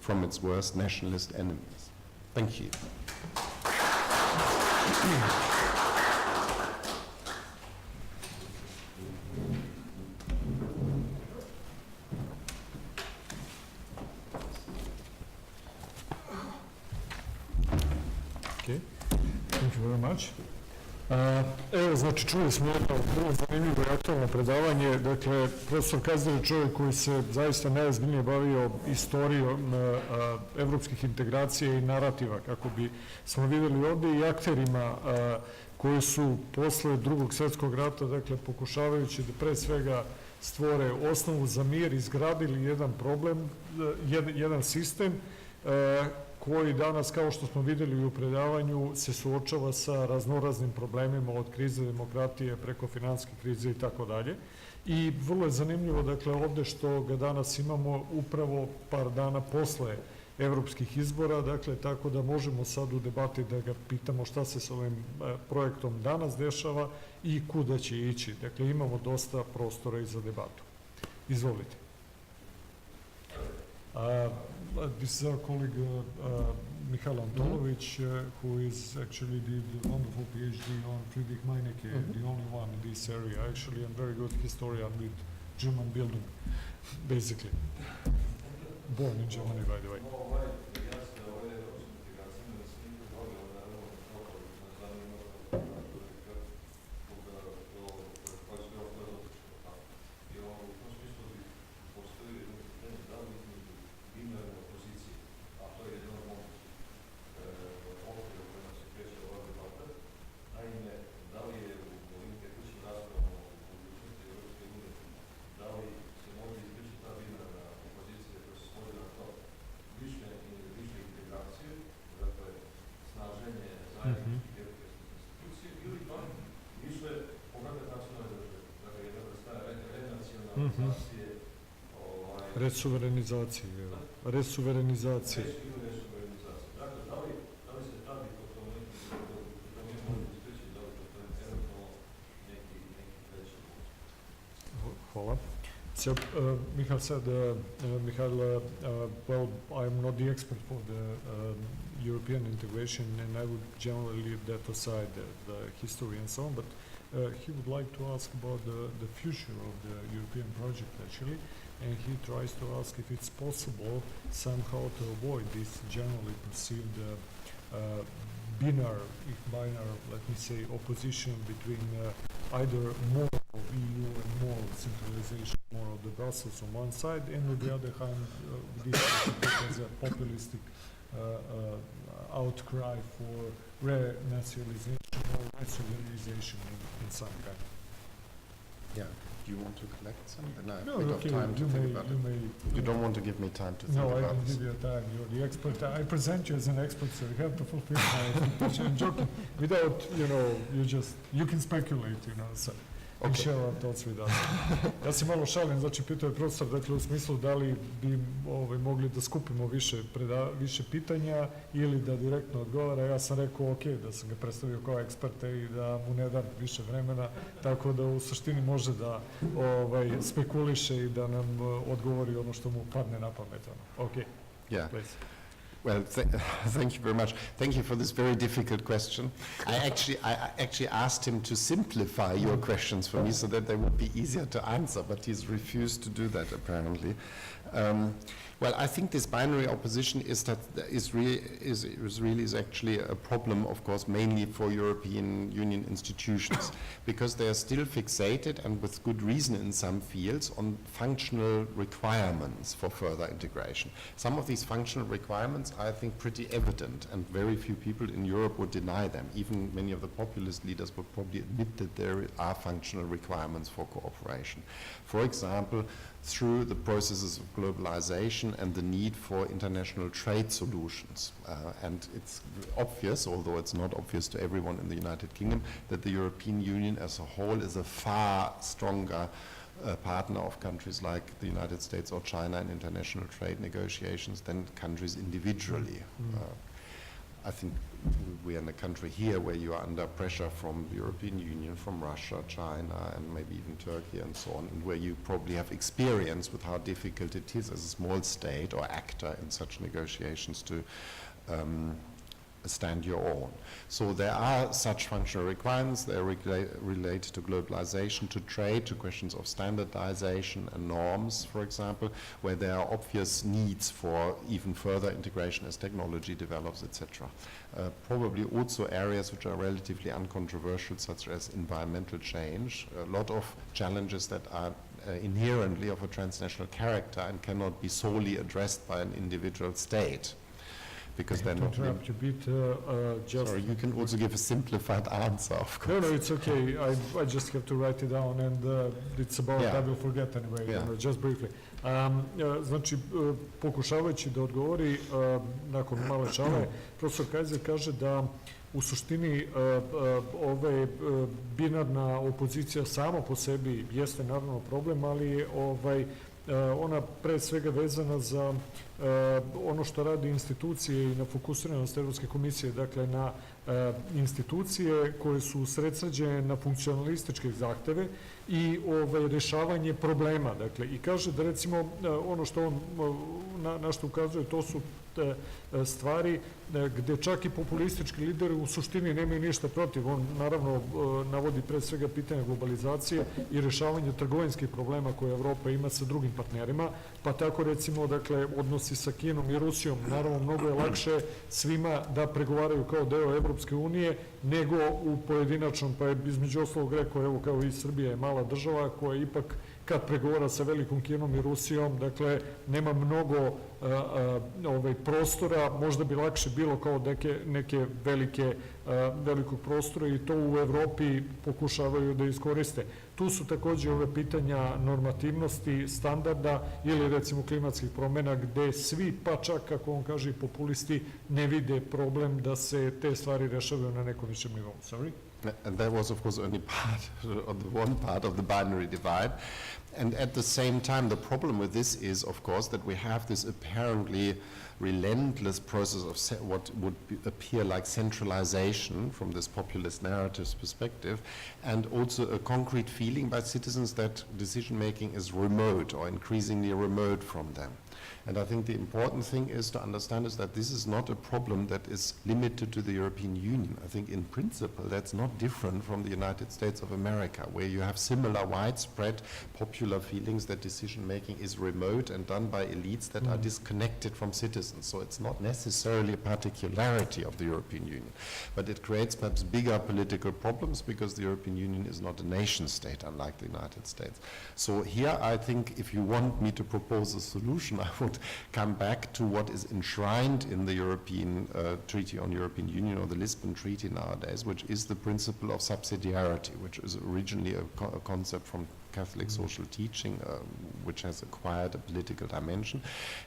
from its worst nationalist enemies. Thank you. Okay, thank you very much. Evo, znači, čuli smo jedno vrlo zanimljivo i aktualno predavanje. Dakle, profesor Kaiser je čovjek koji se zaista najozbiljnije bavio istorijom evropskih integracija i narativa, kako bi smo vidjeli ovdje, i akterima koji su posle Drugog svjetskog rata, dakle, pokušavajući da pre svega stvore osnovu za mir, izgradili jedan problem, jedan sistem koji danas, kao što smo vidjeli u predavanju, se suočava sa raznoraznim problemima, od krize demokratije preko finansijske krize i tako dalje. I vrlo je zanimljivo, dakle, ovde što ga danas imamo upravo par dana posle evropskih izbora, dakle, tako da možemo sad u debati da ga pitamo šta se s ovim projektom danas dešava i kuda će ići. Dakle, imamo dosta prostora i za debatu. Izvolite. This is our colleague Mihail Antolovic, who is actually did a wonderful PhD on Friedrich Meinecke, the only one in this area. Actually, I'm very good historian with German building, basically. Born in Germany, by the way. Resuverenizacije. Resuverenizacije. Hvala. So, Michael said, well, I'm not the expert for the European integration, and I would generally leave that aside, the history and so on, but he would like to ask about the future of the European project, actually, and he tries to ask if it's possible somehow to avoid this generally perceived binary, let me say, opposition between either more of EU and more of centralization, more of the Brussels on one side, and on the other hand, this as a populistic outcry for renationalization or resovereignization in some kind. Yeah. Do you want to collect some? Then I have No, a bit okay, of time to think about it. You don't want to give me time to think no, about I don't this? give you time. You're the expert. I present you as an expert, so you have to fulfill my expectation. I'm joking. Without, you can speculate, so you share our thoughts with us. Ja se malo šalim, znači pitao je profesor, dakle u smislu da li bi mogli da skupimo više pitanja ili da direktno odgovara. Ja sam rekao ok, da sam ga predstavio kao eksperta i da mu ne dam više vremena, tako da u suštini može da spekuliše i da nam odgovori ono što mu padne na pamet. Ok, yeah. Please. Well, thank you very much. Thank you for this very difficult question. I actually asked him to simplify your questions for me so that they would be easier to answer, but he's refused to do that apparently. Well, I think this binary opposition is actually a problem, of course, mainly for European Union institutions, because they are still fixated, and with good reason in some fields, on functional requirements for further integration. Some of these functional requirements are, I think, pretty evident, and very few people in Europe would deny them. Even many of the populist leaders would probably admit that there are functional requirements for cooperation. For example, through the processes of globalization and the need for international trade solutions. And it's obvious, although it's not obvious to everyone in the United Kingdom, that the European Union as a whole is a far stronger partner of countries like the United States or China in international trade negotiations than countries individually. I think we are in a country here where you are under pressure from the European Union, from Russia, China, and maybe even Turkey and so on, and where you probably have experience with how difficult it is as a small state or actor in such negotiations to stand your own. So there are such functional requirements. They relate to globalization, to trade, to questions of standardization and norms, for example, where there are obvious needs for even further integration as technology develops, etc. Probably also areas which are relatively uncontroversial, such as environmental change, a lot of challenges that are inherently of a transnational character and cannot be solely addressed by an individual state. Because they're not. Interrupt you a bit. Just sorry, you can also give a simplified answer, of course. No, it's okay. I just have to write it down, and it's about, I will forget anyway, just briefly. Znači, pokušavajući da odgovori nakon male šale, profesor Kaiser kaže da u suštini binarna opozicija sama po sebi jeste naravno problem, ali ona pre svega vezana za ono što radi institucije i na fokusiranost Evropske komisije, dakle na institucije koje su usredsređene na funkcionalističke zahteve i rešavanje problema. Dakle, i kaže da recimo ono što on na što ukazuje, to su stvari gde čak i populistički lideri u suštini nemaju ništa protiv. On naravno navodi pre svega pitanje globalizacije i rešavanje trgovinskih problema koje Evropa ima sa drugim partnerima, pa tako recimo dakle odnosi sa Kinom i Rusijom. Naravno mnogo je lakše svima da pregovaraju kao deo Evropske unije nego u pojedinačnom, pa je između ostalog rekao, evo kao i Srbija je mala država koja ipak kad pregovara sa velikom Kinom i Rusijom, dakle, nema mnogo prostora, možda bi lakše bilo kao neke velikog prostora i to u Evropi pokušavaju da iskoriste. Tu su takođe ove pitanja normativnosti, standarda ili recimo klimatskih promjena gde svi, pa čak kako on kaže i populisti, ne vide problem da se te stvari rešavaju na nekom višem nivou. Sorry? And that was, of course, only one part of the binary divide. And at the same time, the problem with this is, of course, that we have this apparently relentless process of what would appear like centralization from this populist narrative's perspective, and also a concrete feeling by citizens that decision-making is remote or increasingly remote from them. And I think the important thing is to understand is that this is not a problem that is limited to the European Union. I think in principle that's not different from the United States of America, where you have similar widespread popular feelings that decision-making is remote and done by elites that are disconnected from citizens. So it's not necessarily a particularity of the European Union, but it creates perhaps bigger political problems because the European Union is not a nation state, unlike the United States. So here I think if you want me to propose a solution, I would come back to what is enshrined in the European Treaty on European Union, or the Lisbon Treaty nowadays, which is the principle of subsidiarity, which is originally a concept from Catholic social teaching, which has acquired a political dimension,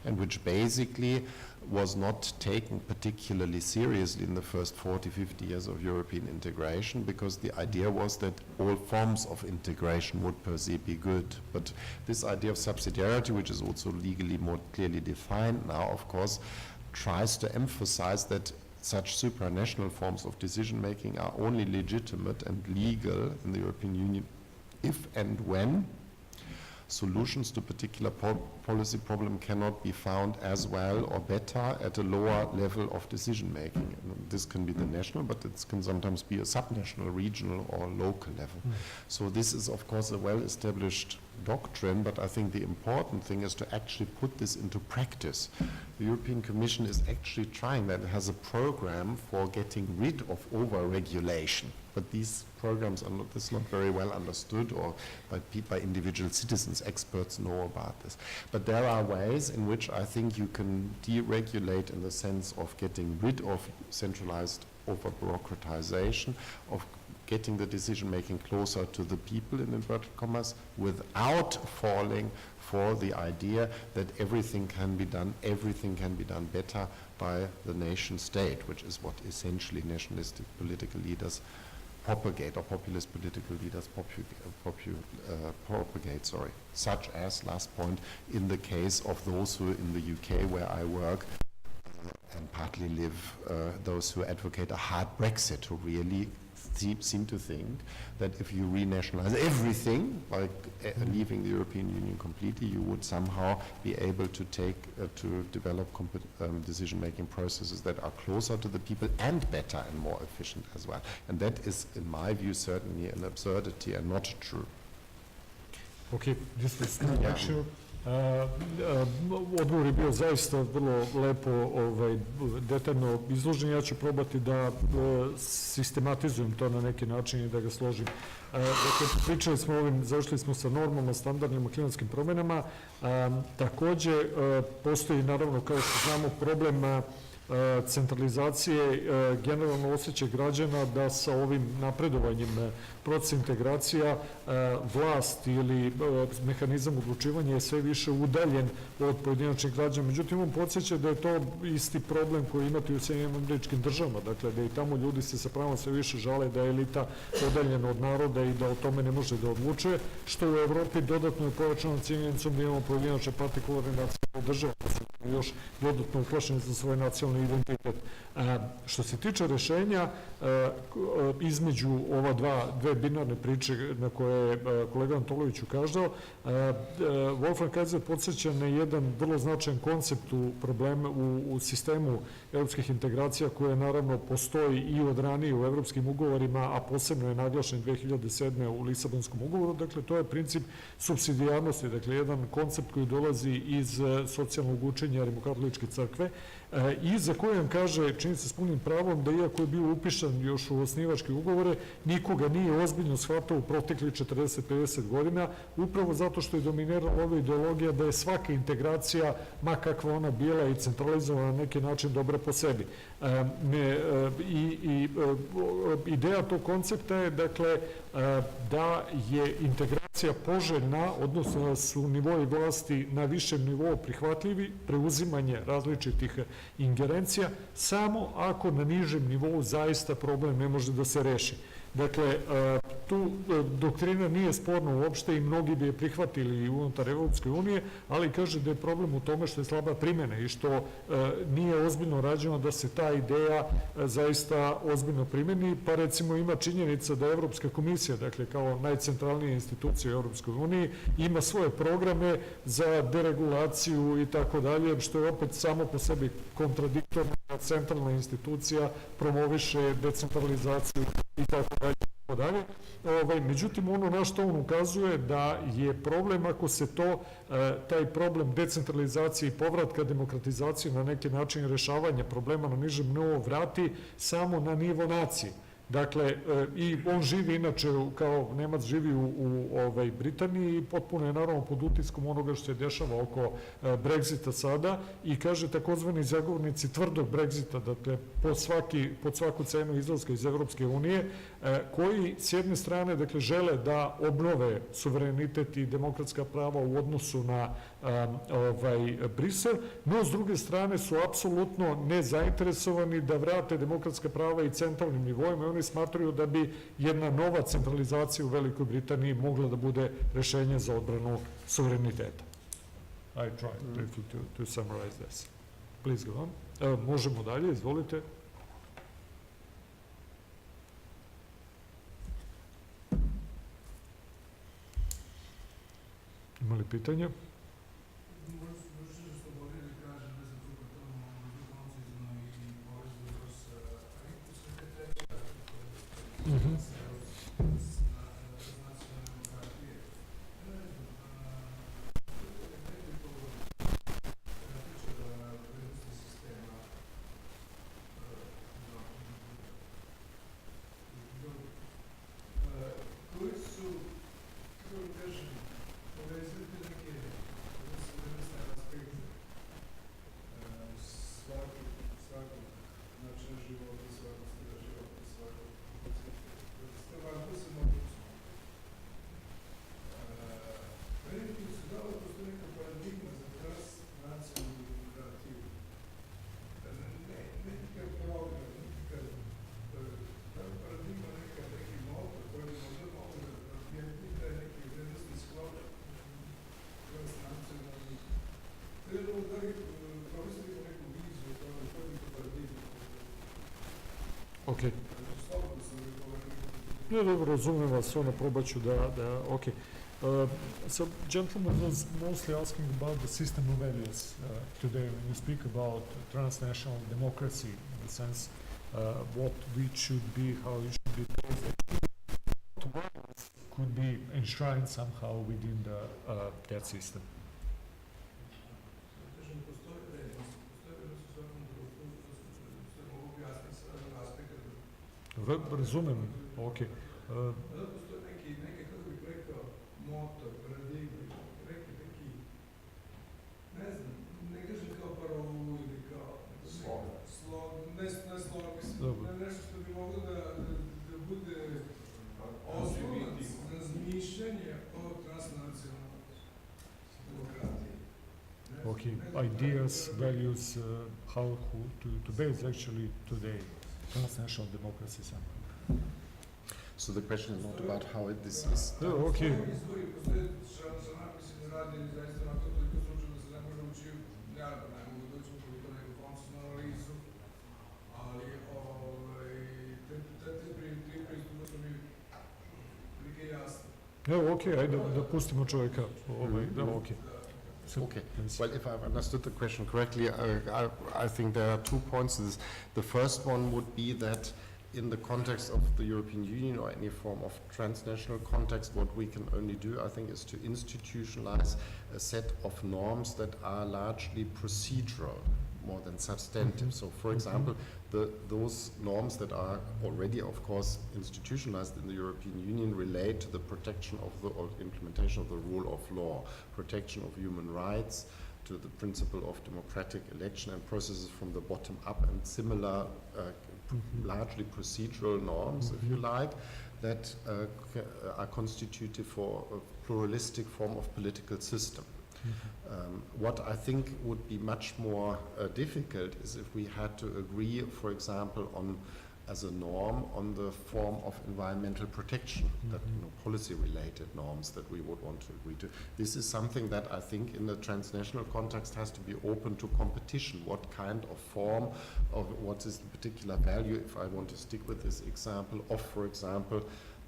and which basically was not taken particularly seriously in the first 40, 50 years of European integration, because the idea was that all forms of integration would per se be good. But this idea of subsidiarity, which is also legally more clearly defined now, of course, tries to emphasize that such supranational forms of decision-making are only legitimate and legal in the European Union if and when solutions to particular policy problem cannot be found as well or better at a lower level of decision-making. This can be the national, but it can sometimes be a subnational, regional, or local level. So this is, of course, a well-established doctrine, but I think the important thing is to actually put this into practice. The European Commission is actually trying that. It has a program for getting rid of over-regulation, but these programs are not very well understood or by individual citizens. Experts know about this. But there are ways in which I think you can deregulate in the sense of getting rid of centralized over-bureaucratization, of getting the decision making closer to the people, in inverted commas, without falling for the idea that everything can be done better by the nation state, which is what essentially nationalistic political leaders propagate, or populist political leaders propagate, such as, last point, in the case of those who in the UK where I work and partly live, those who advocate a hard Brexit, who really seem to think that if you renationalize everything, like leaving the European Union completely, you would somehow be able to to develop decision-making processes that are closer to the people and better and more efficient as well. And that is, in my view, certainly an absurdity and not true. Okay, this was actually odgovor je bio zaista vrlo lepo, detaljno izložen. Ja ću probati da sistematizujem to na neki način i da ga složim. Dakle, pričali smo ovim, završili smo sa normama, standardnim klimatskim promjenama. Takođe, postoji, naravno, kao što znamo, problem centralizacije, generalno osjećaj građana da sa ovim napredovanjem procesa integracija vlast ili mehanizam odlučivanja je sve više udaljen od pojedinačnih građana. Međutim, on podsjeća da je to isti problem koji imate u Sjedinjenim Američkim Državama, dakle da i tamo ljudi se sa pravom sve više žale da je elita odaljena od naroda i da o tome ne može da odlučuje, što u Evropi dodatno je pojačano činjenicom da imamo pojedinačne partikularne nacionalne države, da su još dodatno uplašeni za svoj nacionalni identitet. Što se tiče rešenja, između ova dve binarne priče na koje je kolega Antolović ukazao, Wolfram Kaiser podsjeća na jedan vrlo značajan koncept u sistemu evropskih integracija, koje naravno postoji i od ranije u evropskim ugovorima, a posebno je naglašen 2007. u Lisabonskom ugovoru. Dakle, to je princip supsidijarnosti, dakle, jedan koncept koji dolazi iz socijalnog učenja Rimokatoličke crkve i za koje vam kaže, čini se s punim pravom, da iako je bio upišan još u osnivačke ugovore, nikoga nije ozbiljno shvatao u proteklih 40-50 godina, upravo zato što je dominirala ova ideologija da je svaka integracija, ma kakva ona bila i centralizovana na neki način, dobra po sebi. Ideja tog koncepta je, dakle, da je integracija poželjna, odnosno da su nivoi vlasti na višem nivou prihvatljivi, preuzimanje različitih ingerencija, samo ako na nižem nivou zaista problem ne može da se reši. Dakle, tu doktrina nije sporna uopšte i mnogi bi je prihvatili unutar Evropske unije, ali kaže da je problem u tome što je slaba primjena i što nije ozbiljno rađeno da se ta ideja zaista ozbiljno primjeni. Pa recimo ima činjenica da Evropska komisija, dakle kao najcentralnija institucija u Evropskoj uniji, ima svoje programe za deregulaciju i tako dalje, što je opet samo po sebi kontradiktorno da centralna institucija promoviše decentralizaciju i tako dalje. Međutim, ono na što on ukazuje da je problem ako se taj problem decentralizacije i povratka demokratizacije na neki način rešavanja problema na nižem nivou vrati samo na nivo nacije. Dakle, i on živi, inače, kao Nemac živi u Britaniji i potpuno je naravno pod utiskom onoga što se dešava oko Brexita sada i kaže takozvani zagovornici tvrdog Brexita, dakle, pod svaku cenu izlaska iz Evropske unije, koji s jedne strane, dakle, žele da obnove suverenitet i demokratska prava u odnosu na Brisel, no s druge strane su apsolutno nezainteresovani da vrate demokratska prava i centralnim nivoima i oni smatraju da bi jedna nova centralizacija u Velikoj Britaniji mogla da bude rešenje za odbranu suvereniteta. I tried briefly to summarize this. Please go on. Možemo dalje, izvolite. Ima li pitanja? Okay. Ne, dobro, razumem vas, probat ću da, okay. So, gentleman was mostly asking about the system of values today when you speak about transnational democracy, in the sense what we should be, how it should be based. What could be enshrined somehow within that system. Razumem, ok. Postoje neki, kako bih rekao, motor, paradigma, neki, ne znam, ne kažem kao parolu ili kao slog, ne slog, mislim, nešto što bi moglo da bude osnovac za razmišljanje o transnacionalnoj demokratiji. Okay, ideas, values, how to base actually today transnational democracy somehow. So the question is not about how this is done. Okay. Postoje napisi da radi zaista na to toliko slučajno da se ne može ući, naravno, ne mogu doći u toliko neku funkcionalnu analizu, ali te pristupa su mi prilike jasne. Evo, ok, ajde da pustimo čovjeka. Da, ok. Okay. Well, if I've understood the question correctly, I think there are 2 points to this. The first one would be that in the context of the European Union or any form of transnational context, what we can only do, I think, is to institutionalize a set of norms that are largely procedural more than substantive. So, for example, those norms that are already, of course, institutionalized in the European Union relate to the protection of the or implementation of the rule of law, protection of human rights, to the principle of democratic election and processes from the bottom up, and similar largely procedural norms, if you like, that are constitutive for a pluralistic form of political system. What I think would be much more difficult is if we had to agree, for example, on as a norm on the form of environmental protection, that policy-related norms that we would want to agree to. This is something that I think in the transnational context has to be open to competition. What kind of form of what is the particular value, if I want to stick with this example, of, for example,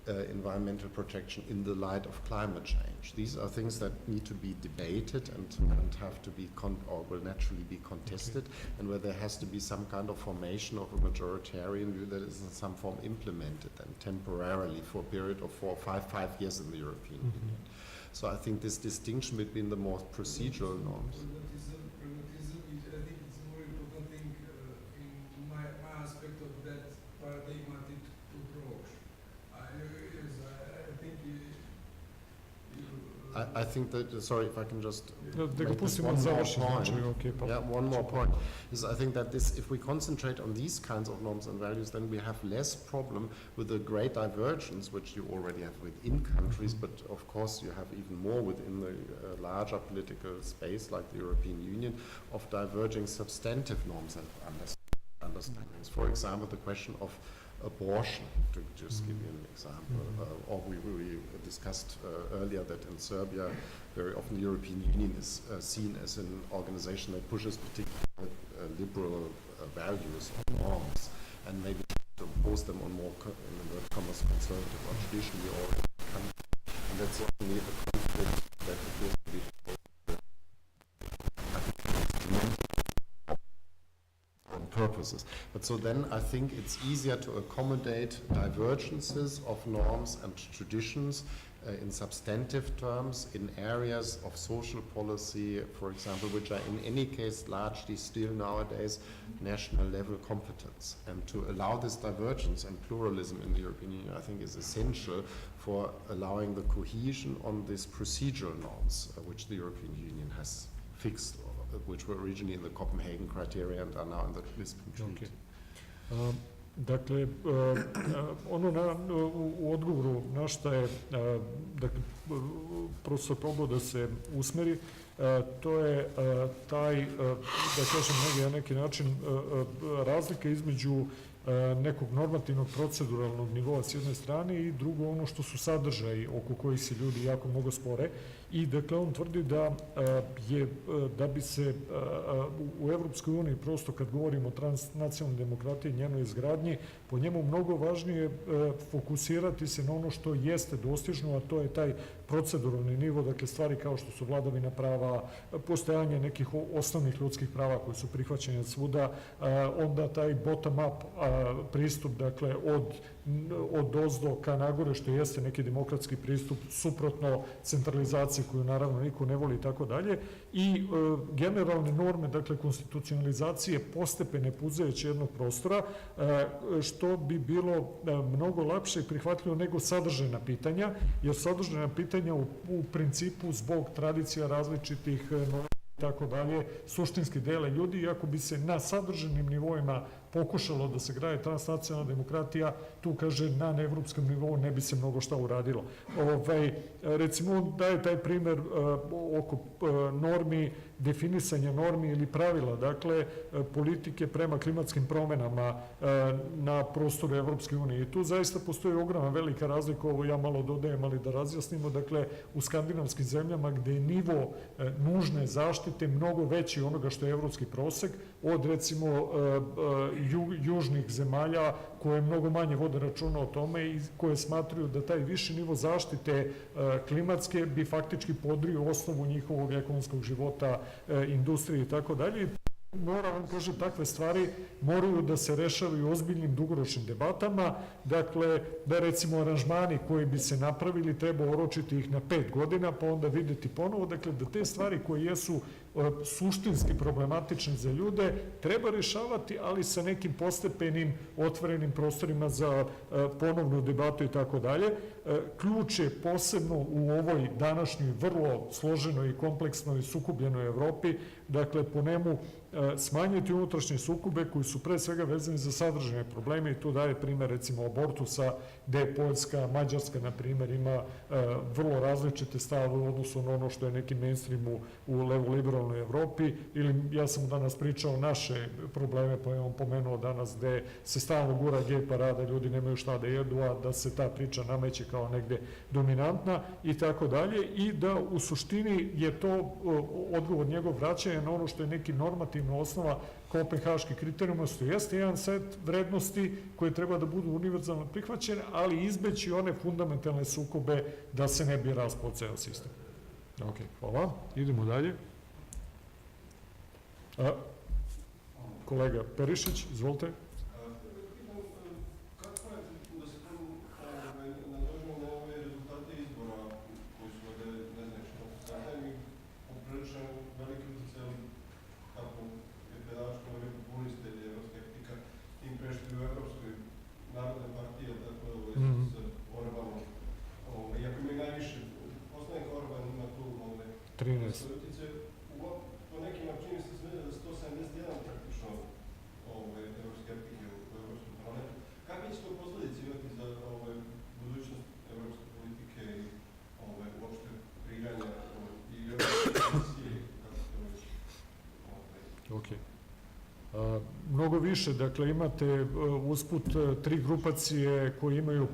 environmental protection in the light of climate change. These are things that need to be debated and have to be or will naturally be contested, and where there has to be some kind of formation of a majoritarian view that is in some form implemented and temporarily for a period of 4 or 5 years in the European Union. So I think this distinction between the more procedural norms. Pragmatism, I think it's a more important thing in my aspect of that paradigmatic approach. I think that, sorry, if I can just make one more point, is I think that this, if we concentrate on these kinds of norms and values, then we have less problem with the great divergence, which you already have within countries, but of course you have even more within the larger political space like the European Union, of diverging substantive norms and understandings. For example, the question of abortion, to just give you an example. Or we discussed earlier that in Serbia, very often the European Union is seen as an organization that pushes particular liberal values or norms, and maybe to impose them on more, in inverted commas, conservative or traditionally oriented countries. And that's certainly a conflict that appears to be purposes. But so then I think it's easier to accommodate divergences of norms and traditions in substantive terms in areas of social policy, for example, which are in any case largely still nowadays national level competence. And to allow this divergence and pluralism in the European Union, I think, is essential for allowing the cohesion on these procedural norms, which the European Union has fixed, which were originally in the Copenhagen criteria and are now in the Lisbon Treaty. Okay. Dakle, ono u odgovoru na šta je profesor probao da se usmeri, to je taj, da kažem, na neki način razlika između nekog normativnog proceduralnog nivoa s jedne strane i drugo ono što su sadržaji oko kojih se ljudi jako mnogo spore. I dakle on tvrdi da bi se u Evropskoj uniji, prosto kad govorimo o transnacionalnoj demokratiji i njenoj izgradnji, po njemu mnogo važnije fokusirati se na ono što jeste dostižno, a to je taj proceduralni nivo, dakle stvari kao što su vladavina prava, postojanje nekih osnovnih ljudskih prava koji su prihvaćeni od svuda, onda taj bottom-up pristup, dakle od ozdo ka nagore, što jeste neki demokratski pristup, suprotno centralizaciji koju naravno niko ne voli i tako dalje, i generalne norme, dakle konstitucionalizacije postepene puzajuće jednog prostora, što bi bilo mnogo lakše i prihvatljivo nego sadržajna pitanja, jer sadržajna pitanja u principu zbog tradicija različitih norma i tako dalje, suštinski dele ljudi, iako bi se na sadržajnim nivoima pokušalo da se gradi transnacionalna demokratija, tu kaže na evropskom nivou ne bi se mnogo šta uradilo. Recimo daje taj primer oko normi, definisanja normi ili pravila, dakle politike prema klimatskim promenama na prostoru Evropske unije. I tu zaista postoji ogromna velika razlika, ovo ja malo dodajem, ali da razjasnimo, dakle u skandinavskim zemljama gde je nivo nužne zaštite mnogo veći onoga što je evropski prosek, od recimo južnih zemalja koje mnogo manje vode računa o tome i koje smatruju da taj viši nivo zaštite klimatske bi faktički podrio osnovu njihovog ekonomskog života, industrije i tako dalje. Moram vam kažem, takve stvari moraju da se rešavaju ozbiljnim dugoročnim debatama, dakle da recimo aranžmani koji bi se napravili treba oročiti ih na 5 godina pa onda videti ponovo, dakle da te stvari koje jesu suštinski problematične za ljude treba rešavati, ali sa nekim postepenim otvorenim prostorima za ponovnu debatu i tako dalje. Ključ je posebno u ovoj današnjoj vrlo složenoj i kompleksnoj i sukubljenoj Evropi, dakle po njemu smanjiti unutrašnje sukobe koji su pre svega vezani za sadržajne probleme i tu daje primer recimo abortusa, gde Poljska, Mađarska na primer ima vrlo različite stavove u odnosu na ono što je neki mainstream u levoliberalnoj Evropi, ili ja sam danas pričao naše probleme, pa je on pomenuo danas gde se stalno gura gej parada, ljudi nemaju šta da jedu, a da se ta priča nameće kao negde dominantna i tako dalje, i da u suštini je to odgovor njegov vraćanja na ono što je neki normativna osnova kopenhaških kriterijuma, što jeste jedan set vrednosti koje treba da budu univerzalno prihvaćene, ali izbeći one fundamentalne sukobe da se ne bi raspao ceo sistem. Ok, hvala. Idemo dalje. Kolega Perišić, izvolite. Kako je da se tu nadožimo na ove rezultate izbora koji su ovde, ne znam što, sada mi poprilično veliki utjecaj kako je pedačko ove populiste ili evroskeptika tim prešli u Evropskoj narodne partije, tako s Orbanom. Iako imaju najviše, poslanik Orban ima tu 13. Po nekim čini se smene da 171 praktično evroskeptike u Evropskom parlamentu. Kakve će to posledice imati za budućnost evropske politike i uopšte kreiranja i Komisije, kako se to već? Ok. Mnogo više, dakle imate usput 3 grupacije koje imaju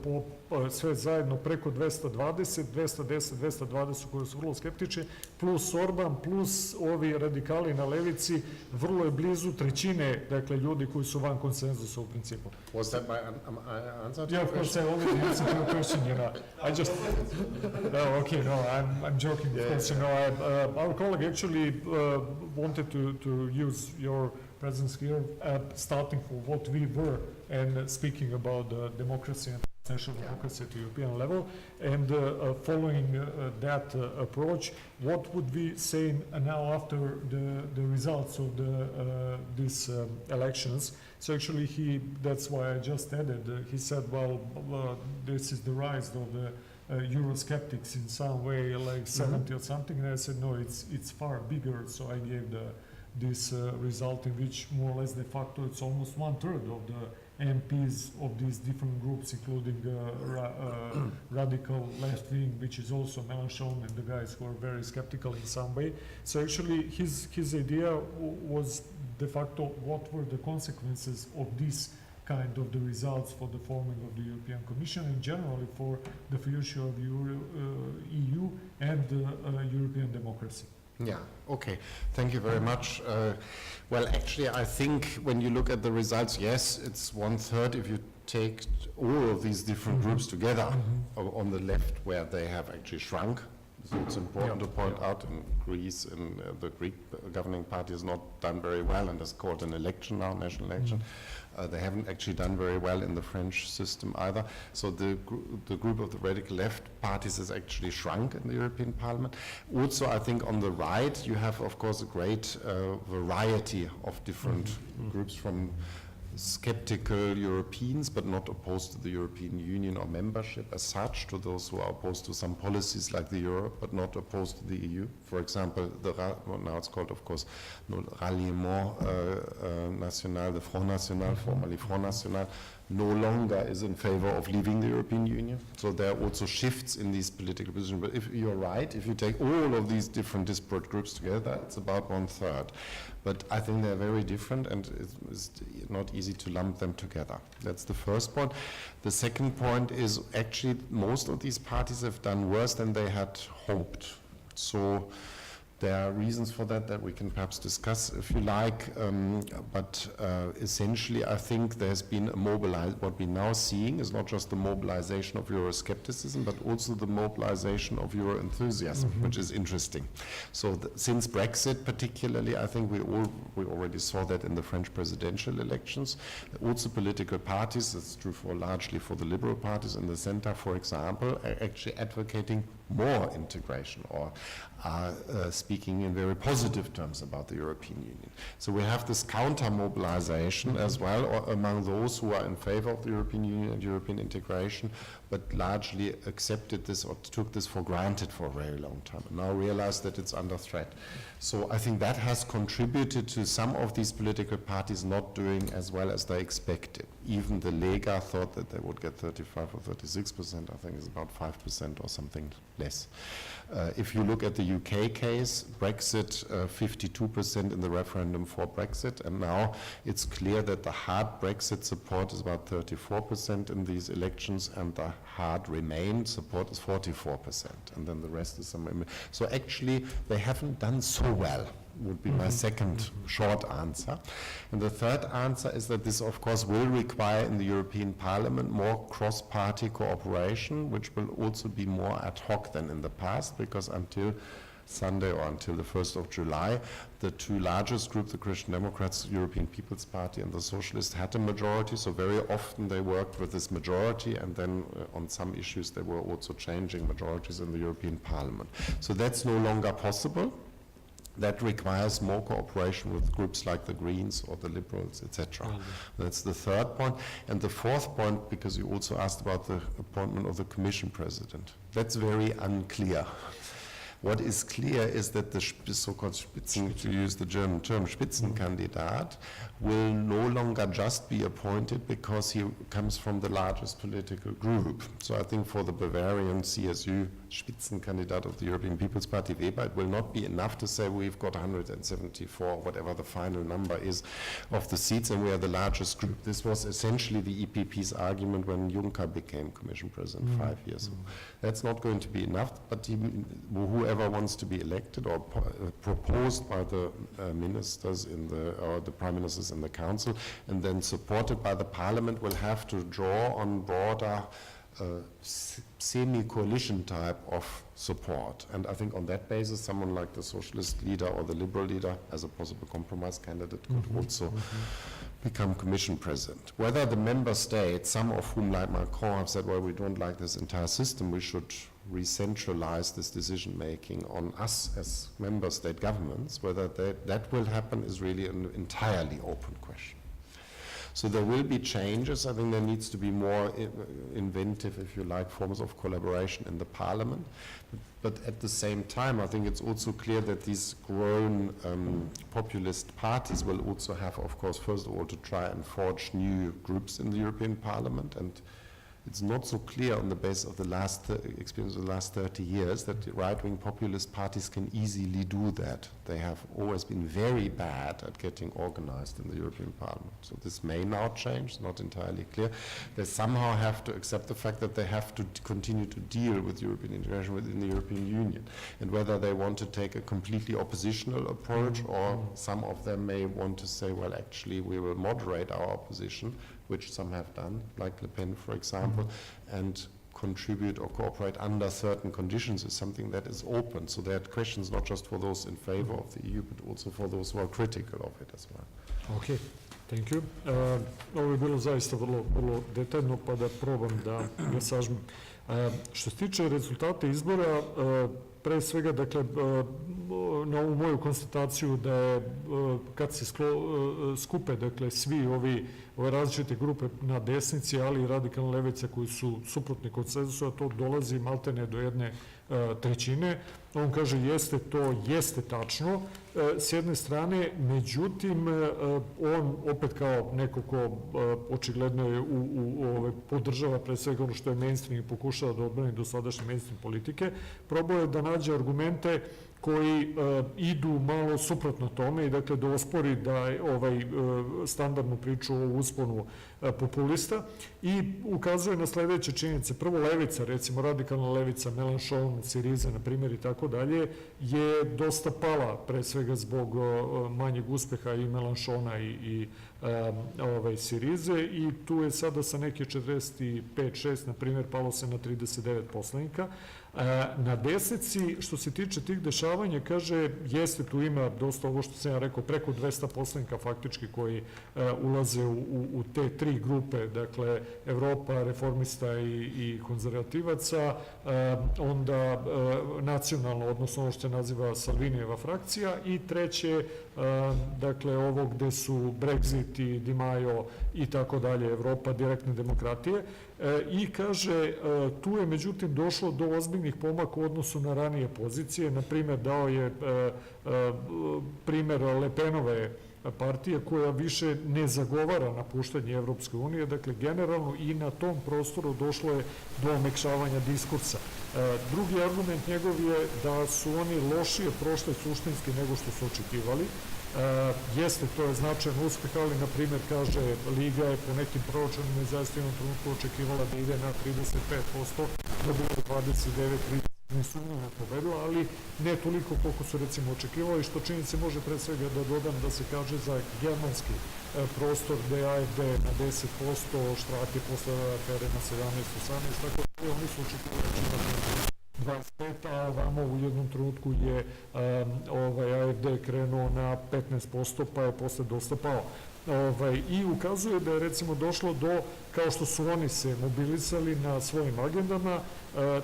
sve zajedno preko 220, 210, 220 koje su vrlo skeptične, plus Orban, plus ovi radikali na levici, vrlo je blizu trećine, dakle, ljudi koji su van konsenzusa u principu. Was that my answer? Yeah, of course, I already answered your question, you know. I just... No, okay, no, I'm joking, of course, you know. Our colleague actually wanted to use your presence here, starting from what we were and speaking about democracy and national democracy at the European level, and following that approach, what would we say now after the results of these elections? So actually, that's why I just added. He said, well, this is the rise of the Eurosceptics in some way, like 70 or something. And I said, no, it's far bigger. So I gave this result in which more or less de facto it's almost 1/3 of the MPs of these different groups, including radical left wing, which is also Mélenchon and the guys who are very skeptical in some way. So actually his idea was de facto what were the consequences of this kind of the results for the forming of the European Commission and generally for the future of EU and European democracy. Yeah, okay. Thank you very much. Well, actually, I think when you look at the results, yes, it's 1/3 if you take all of these different groups together on the left where they have actually shrunk. So it's important to point out in Greece, the Greek governing party has not done very well and has called an election now, national election. They haven't actually done very well in the French system either. So the group of the radical left parties has actually shrunk in the European Parliament. Also, I think on the right, you have, of course, a great variety of different groups from skeptical Europeans, but not opposed to the European Union or membership as such, to those who are opposed to some policies like the euro, but not opposed to the EU. For example, now it's called, of course, Ralliement National, the Front National, formerly Front National, no longer is in favor of leaving the European Union. So there are also shifts in these political positions. But if you're right, if you take all of these different disparate groups together, it's about 1/3. But I think they're very different and it's not easy to lump them together. That's the first point. The second point is actually most of these parties have done worse than they had hoped. So there are reasons for that we can perhaps discuss if you like, but essentially I think there's been what we're now seeing is not just the mobilization of Euroscepticism, but also the mobilization of Euro enthusiasm, which is interesting. So since Brexit particularly, I think we already saw that in the French presidential elections. Also political parties, that's true largely for the liberal parties in the center, for example, are actually advocating more integration or are speaking in very positive terms about the European Union. So we have this counter-mobilization as well among those who are in favor of the European Union and European integration, but largely accepted this or took this for granted for a very long time and now realize that it's under threat. So I think that has contributed to some of these political parties not doing as well as they expected. Even the Lega thought that they would get 35 or 36%, I think it's about 5% or something less. If you look at the UK case, Brexit, 52% in the referendum for Brexit, and now it's clear that the hard Brexit support is about 34% in these elections, and the hard Remain support is 44%, and then the rest is some. So actually, they haven't done so well, would be my second short answer. And the third answer is that this, of course, will require in the European Parliament more cross-party cooperation, which will also be more ad hoc than in the past, because until Sunday or until the 1st of July, the two largest groups, the Christian Democrats, European People's Party and the Socialists, had a majority, so very often they worked with this majority, and then on some issues they were also changing majorities in the European Parliament. So that's no longer possible. That requires more cooperation with groups like the Greens or the Liberals, etc. That's the third point. And the fourth point, because you also asked about the appointment of the Commission President, that's very unclear. What is clear is that the so-called to use the German term, Spitzenkandidat, will no longer just be appointed because he comes from the largest political group. So I think for the Bavarian CSU Spitzenkandidat of the European People's Party, Weber, it will not be enough to say we've got 174, whatever the final number is, of the seats, and we are the largest group. This was essentially the EPP's argument when Juncker became Commission President 5 years ago. That's not going to be enough, but whoever wants to be elected or proposed by the ministers or the prime ministers in the council and then supported by the parliament will have to draw on broader semi-coalition type of support. And I think on that basis, someone like the socialist leader or the liberal leader as a possible compromise candidate could also become commission president. Whether the member states, some of whom like Macron have said, well, we don't like this entire system, we should re-centralize this decision-making on us as member state governments, whether that will happen is really an entirely open question. So there will be changes. I think there needs to be more inventive, if you like, forms of collaboration in the parliament. But at the same time, I think it's also clear that these grown populist parties will also have, of course, first of all, to try and forge new groups in the European Parliament. And it's not so clear on the basis of the last experience of the last 30 years that the right-wing populist parties can easily do that. They have always been very bad at getting organized in the European Parliament. So this may now change, not entirely clear. They somehow have to accept the fact that they have to continue to deal with European integration within the European Union. And whether they want to take a completely oppositional approach, or some of them may want to say, well, actually, we will moderate our opposition, which some have done, like Le Pen, for example, and contribute or cooperate under certain conditions is something that is open. So there are questions not just for those in favor of the EU, but also for those who are critical of it as well. Okay, thank you. Ovo je bilo zaista vrlo detaljno, pa da probam da ga sažmem. Što se tiče rezultata izbora, pre svega, dakle, na ovu moju konstataciju da je, kad se skupe, dakle, svi ove različite grupe na desnici, ali i radikalna levica koji su suprotni konsenzusu, a to dolazi maltene do 1/3. On kaže, jeste tačno, s jedne strane, međutim, on opet kao neko ko očigledno je podržava pre svega ono što je mainstream i pokušava da odbrani dosadašnje mainstream politike, probao je da nađe argumente koji idu malo suprotno tome i dakle da ospori da standardnu priču o usponu populista i ukazuje na sledeće činjenice. Prvo, levica, recimo radikalna levica, Mélenchon, Syriza, na primjer, i tako dalje, je dosta pala, pre svega zbog manjeg uspeha i Mélenchona i Syrize, i tu je sada sa neke 45-6, na primjer, palo se na 39 poslanika. Na desnici, što se tiče tih dešavanja, kaže, jeste, tu ima dosta ovo što sam ja rekao, preko 200 poslanika faktički koji ulaze u te tri grupe, dakle, Evropa, reformista i konzervativaca, onda nacionalno, odnosno ovo što se naziva Salvinijeva frakcija, i treće, dakle, ovo gde su Brexit i Di Maio i tako dalje, Evropa, direktne demokratije, i kaže, tu je međutim došlo do ozbiljnih pomaka u odnosu na ranije pozicije. Na primjer, dao je primer Le Penove partije koja više ne zagovara napuštanje Evropske unije, dakle generalno i na tom prostoru došlo je do omekšavanja diskursa. Drugi argument njegov je da su oni lošije prošle suštinski nego što su očekivali. Jeste, to je značajan uspeh, ali, na primjer, kaže, Liga je po nekim proračunima i zaista jednom trenutku očekivala da ide na 35%, da bilo 29-30%, nesumnjivo pobedila, ali ne toliko koliko su, recimo, očekivali, što čini se može pre svega da dodam da se kaže za germanski prostor gde je AfD na 10%, Štrake posle afere na 17-18%, tako da oni su očekivali da će na 25%, a ovamo u jednom trenutku je AfD krenuo na 15%, pa je posle dosta pao. I ukazuje da je, recimo, došlo do, kao što su oni se mobilisali na svojim agendama,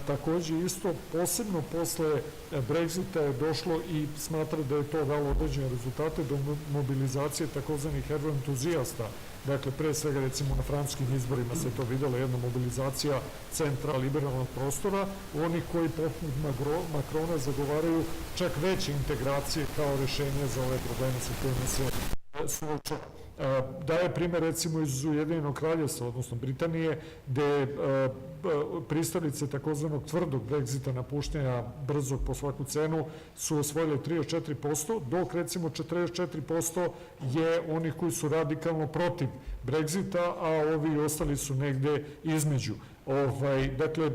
takođe isto, posebno posle Brexita je došlo i smatra da je to dalo određene rezultate do mobilizacije takozvanih euroentuzijasta. Dakle, pre svega, recimo, na francuskim izborima se to videla jedna mobilizacija centra liberalnog prostora, oni koji poput Makrona zagovaraju čak veće integracije kao rešenje za ove probleme sa kojima se suočava. Daje primer, recimo, iz Ujedinjenog kraljevstva, odnosno Britanije, gde pristalice takozvanog tvrdog Brexita, napuštanja brzog po svaku cenu, su osvojili 34%, dok, recimo, 44% je onih koji su radikalno protiv Brexita, a ovi ostali su negde između. Dakle,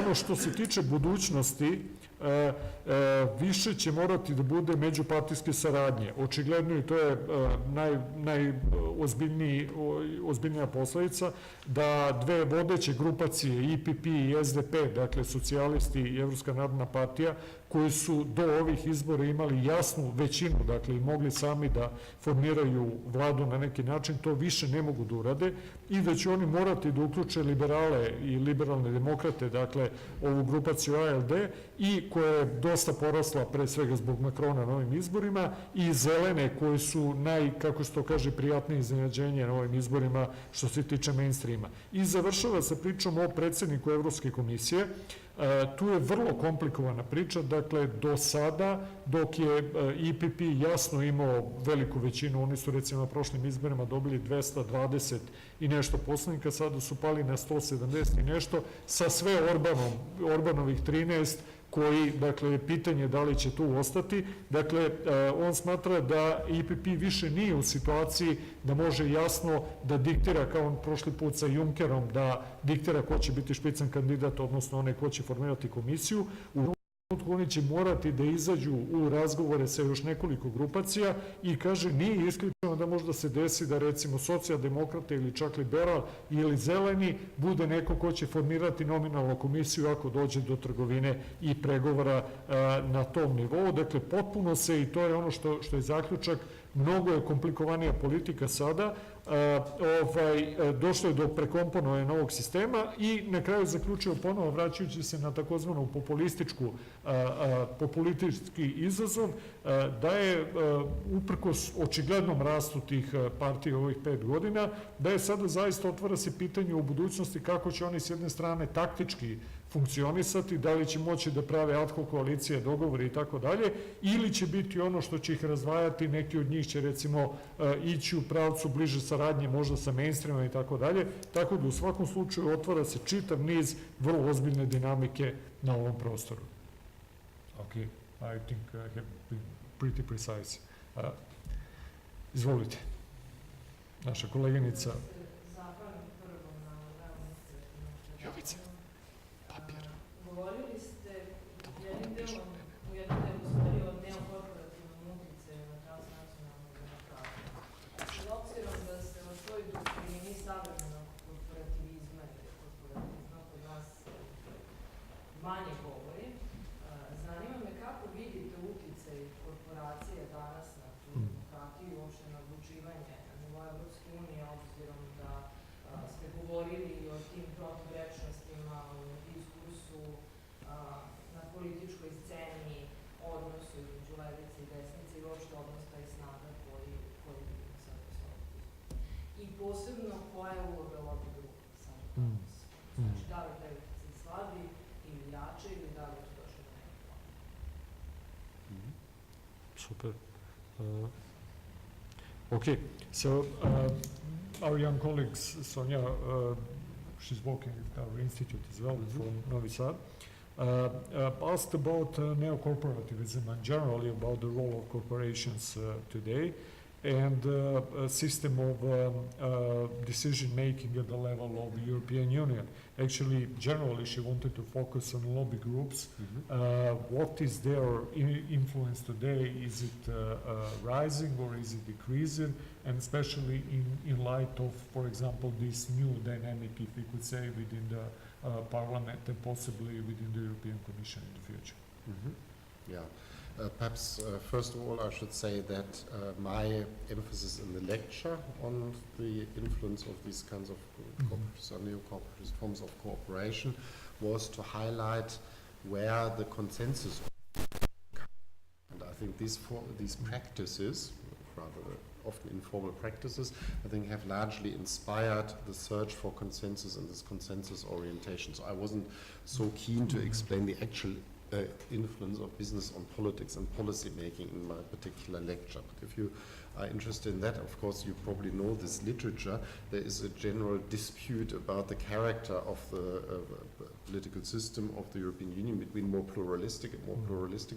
ono što se tiče budućnosti, više će morati da bude međupartijske saradnje. Očigledno, i to je najozbiljnija posledica, da dve vodeće grupacije, IPP i SDP, dakle socijalisti i Evropska narodna partija, koji su do ovih izbora imali jasnu većinu, dakle i mogli sami da formiraju vladu na neki način, to više ne mogu da urade i da će oni morati da uključe liberale i liberalne demokrate, dakle ovu grupaciju ALD, i koja je dosta porasla pre svega zbog Makrona na ovim izborima, i zelene koji su kako se to kaže, prijatnije iznenađenje na ovim izborima što se tiče mainstreama. I završava sa pričom o predsjedniku Evropske komisije. Tu je vrlo komplikovana priča, dakle do sada, dok je EPP jasno imao veliku većinu, oni su recimo na prošlim izborima dobili 220 i nešto poslanika, sada su pali na 170 i nešto, sa sve Orbanovih 13, koji, dakle, pitanje da li će tu ostati. Dakle, on smatra da EPP više nije u situaciji da može jasno da diktira, kao on prošli put sa Junckerom, da diktira ko će biti špican kandidat, odnosno onaj ko će formirati komisiju. U oni će morati da izađu u razgovore sa još nekoliko grupacija i kaže, nije isključeno da možda se desi da recimo socijaldemokrate ili čak liberal ili zeleni bude neko ko će formirati nominalnu komisiju ako dođe do trgovine i pregovora na tom nivou. Dakle, potpuno se, i to je ono što je zaključak, mnogo je komplikovanija politika sada, došlo je do prekomponovanja novog sistema i na kraju zaključio ponovo, vraćajući se na takozvanu populistički izazov, da je uprkos očiglednom rastu tih partija ovih 5 godina, da je sada zaista otvara se pitanje u budućnosti kako će oni s jedne strane taktički funkcionisati, da li će moći da prave ad hoc koalicije, dogovori i tako dalje, ili će biti ono što će ih razdvajati, neki od njih će recimo ići u pravcu bliže saradnje možda sa mainstreamom i tako dalje, tako da u svakom slučaju otvara se čitav niz vrlo ozbiljne dinamike na ovom prostoru. Ok, I think I have been pretty precise. Izvolite, naša koleginica. Jovice. Govorili ste jednim delom, u jednom delu stvari o neokorporativnom utjecaju na transnacionalnu demokratiju. S obzirom da ste o svoj doktrini savremenog korporativizma ili korporativizma kod nas manje govori, zanima me kako vidite utjecaj korporacije danas na tu demokratiju i uopšte na odlučivanje na nivou Evropske unije, obzirom da ste govorili o tim protivrečnostima, o diskursu na političkoj sceni, odnosu između levice i desnice i uopšte odnosa i snaga koji vidimo sad u svom. I posebno koja je uloga lobby grupa sad danas? Znači, da li taj utjecaj slabi ili jače ili da li je to došlo do nekog? Super. Okay, so our young colleague Sonia, she's working at our institute as well from Novi Sad, asked about neo-corporativism and generally about the role of corporations today and a system of decision-making at the level of the European Union. Actually, generally, she wanted to focus on lobby groups. What is their influence today? Is it rising or is it decreasing? And especially in light of, for example, this new dynamic, if we could say, within the Parliament and possibly within the European Commission in the future. Yeah. Perhaps first of all I should say that my emphasis in the lecture on the influence of these kinds of neo-corporate forms of cooperation was to highlight where the consensus, and I think these practices, rather often informal practices, I think have largely inspired the search for consensus and this consensus orientation. So I wasn't so keen to explain the actual influence of business on politics and policy making in my particular lecture. But if you are interested in that, of course, you probably know this literature. There is a general dispute about the character of the political system of the European Union between more pluralistic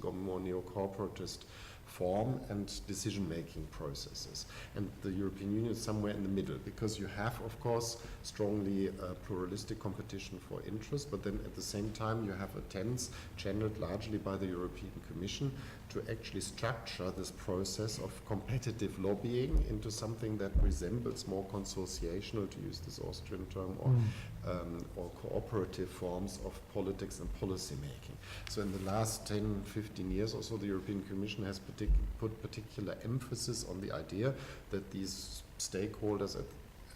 or more neo-corporatist form and decision-making processes. And the European Union is somewhere in the middle, because you have, of course, strongly pluralistic competition for interest, but then at the same time you have attempts, channeled largely by the European Commission, to actually structure this process of competitive lobbying into something that resembles more consociational, to use this Austrian term, or cooperative forms of politics and policy making. So in the last 10, 15 years or so, the European Commission has put particular emphasis on the idea that these stakeholders,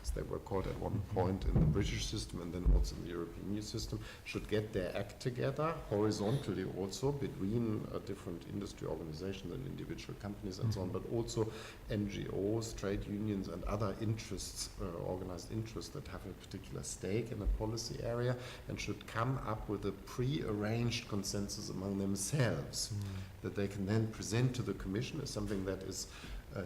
as they were called at one point in the British system and then also in the European Union system, should get their act together horizontally also between different industry organizations and individual companies and so on, but also NGOs, trade unions and other interests, organized interests that have a particular stake in a policy area, and should come up with a pre-arranged consensus among themselves that they can then present to the Commission as something that is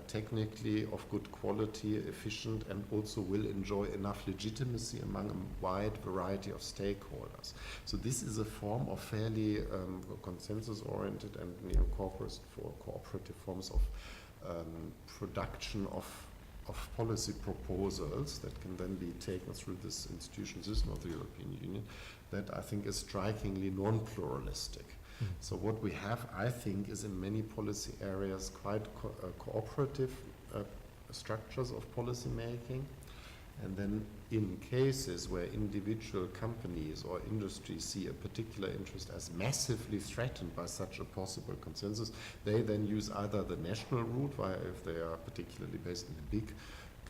technically of good quality, efficient, and also will enjoy enough legitimacy among a wide variety of stakeholders. So this is a form of fairly consensus-oriented and cooperative forms of production of policy proposals that can then be taken through this institutional system of the European Union that I think is strikingly non-pluralistic. So what we have, I think, is in many policy areas quite cooperative structures of policy making. And then in cases where individual companies or industries see a particular interest as massively threatened by such a possible consensus, they then use either the national route, if they are particularly based in a big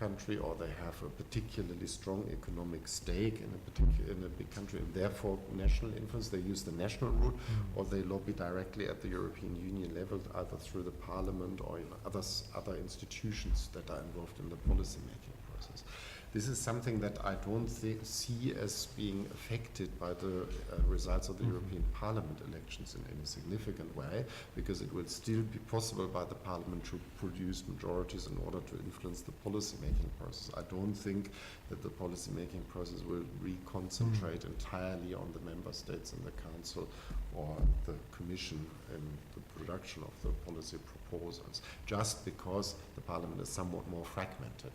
country, or they have a particularly strong economic stake in a big country and therefore national influence, they use the national route, or they lobby directly at the European Union level, either through the Parliament or in other institutions that are involved in the policy making process. This is something that I don't see as being affected by the results of the European Parliament elections in any significant way, because it will still be possible by the Parliament to produce majorities in order to influence the policy-making process. I don't think that the policy-making process will reconcentrate entirely on the member states and the Council or the Commission in the production of the policy proposals, just because the Parliament is somewhat more fragmented.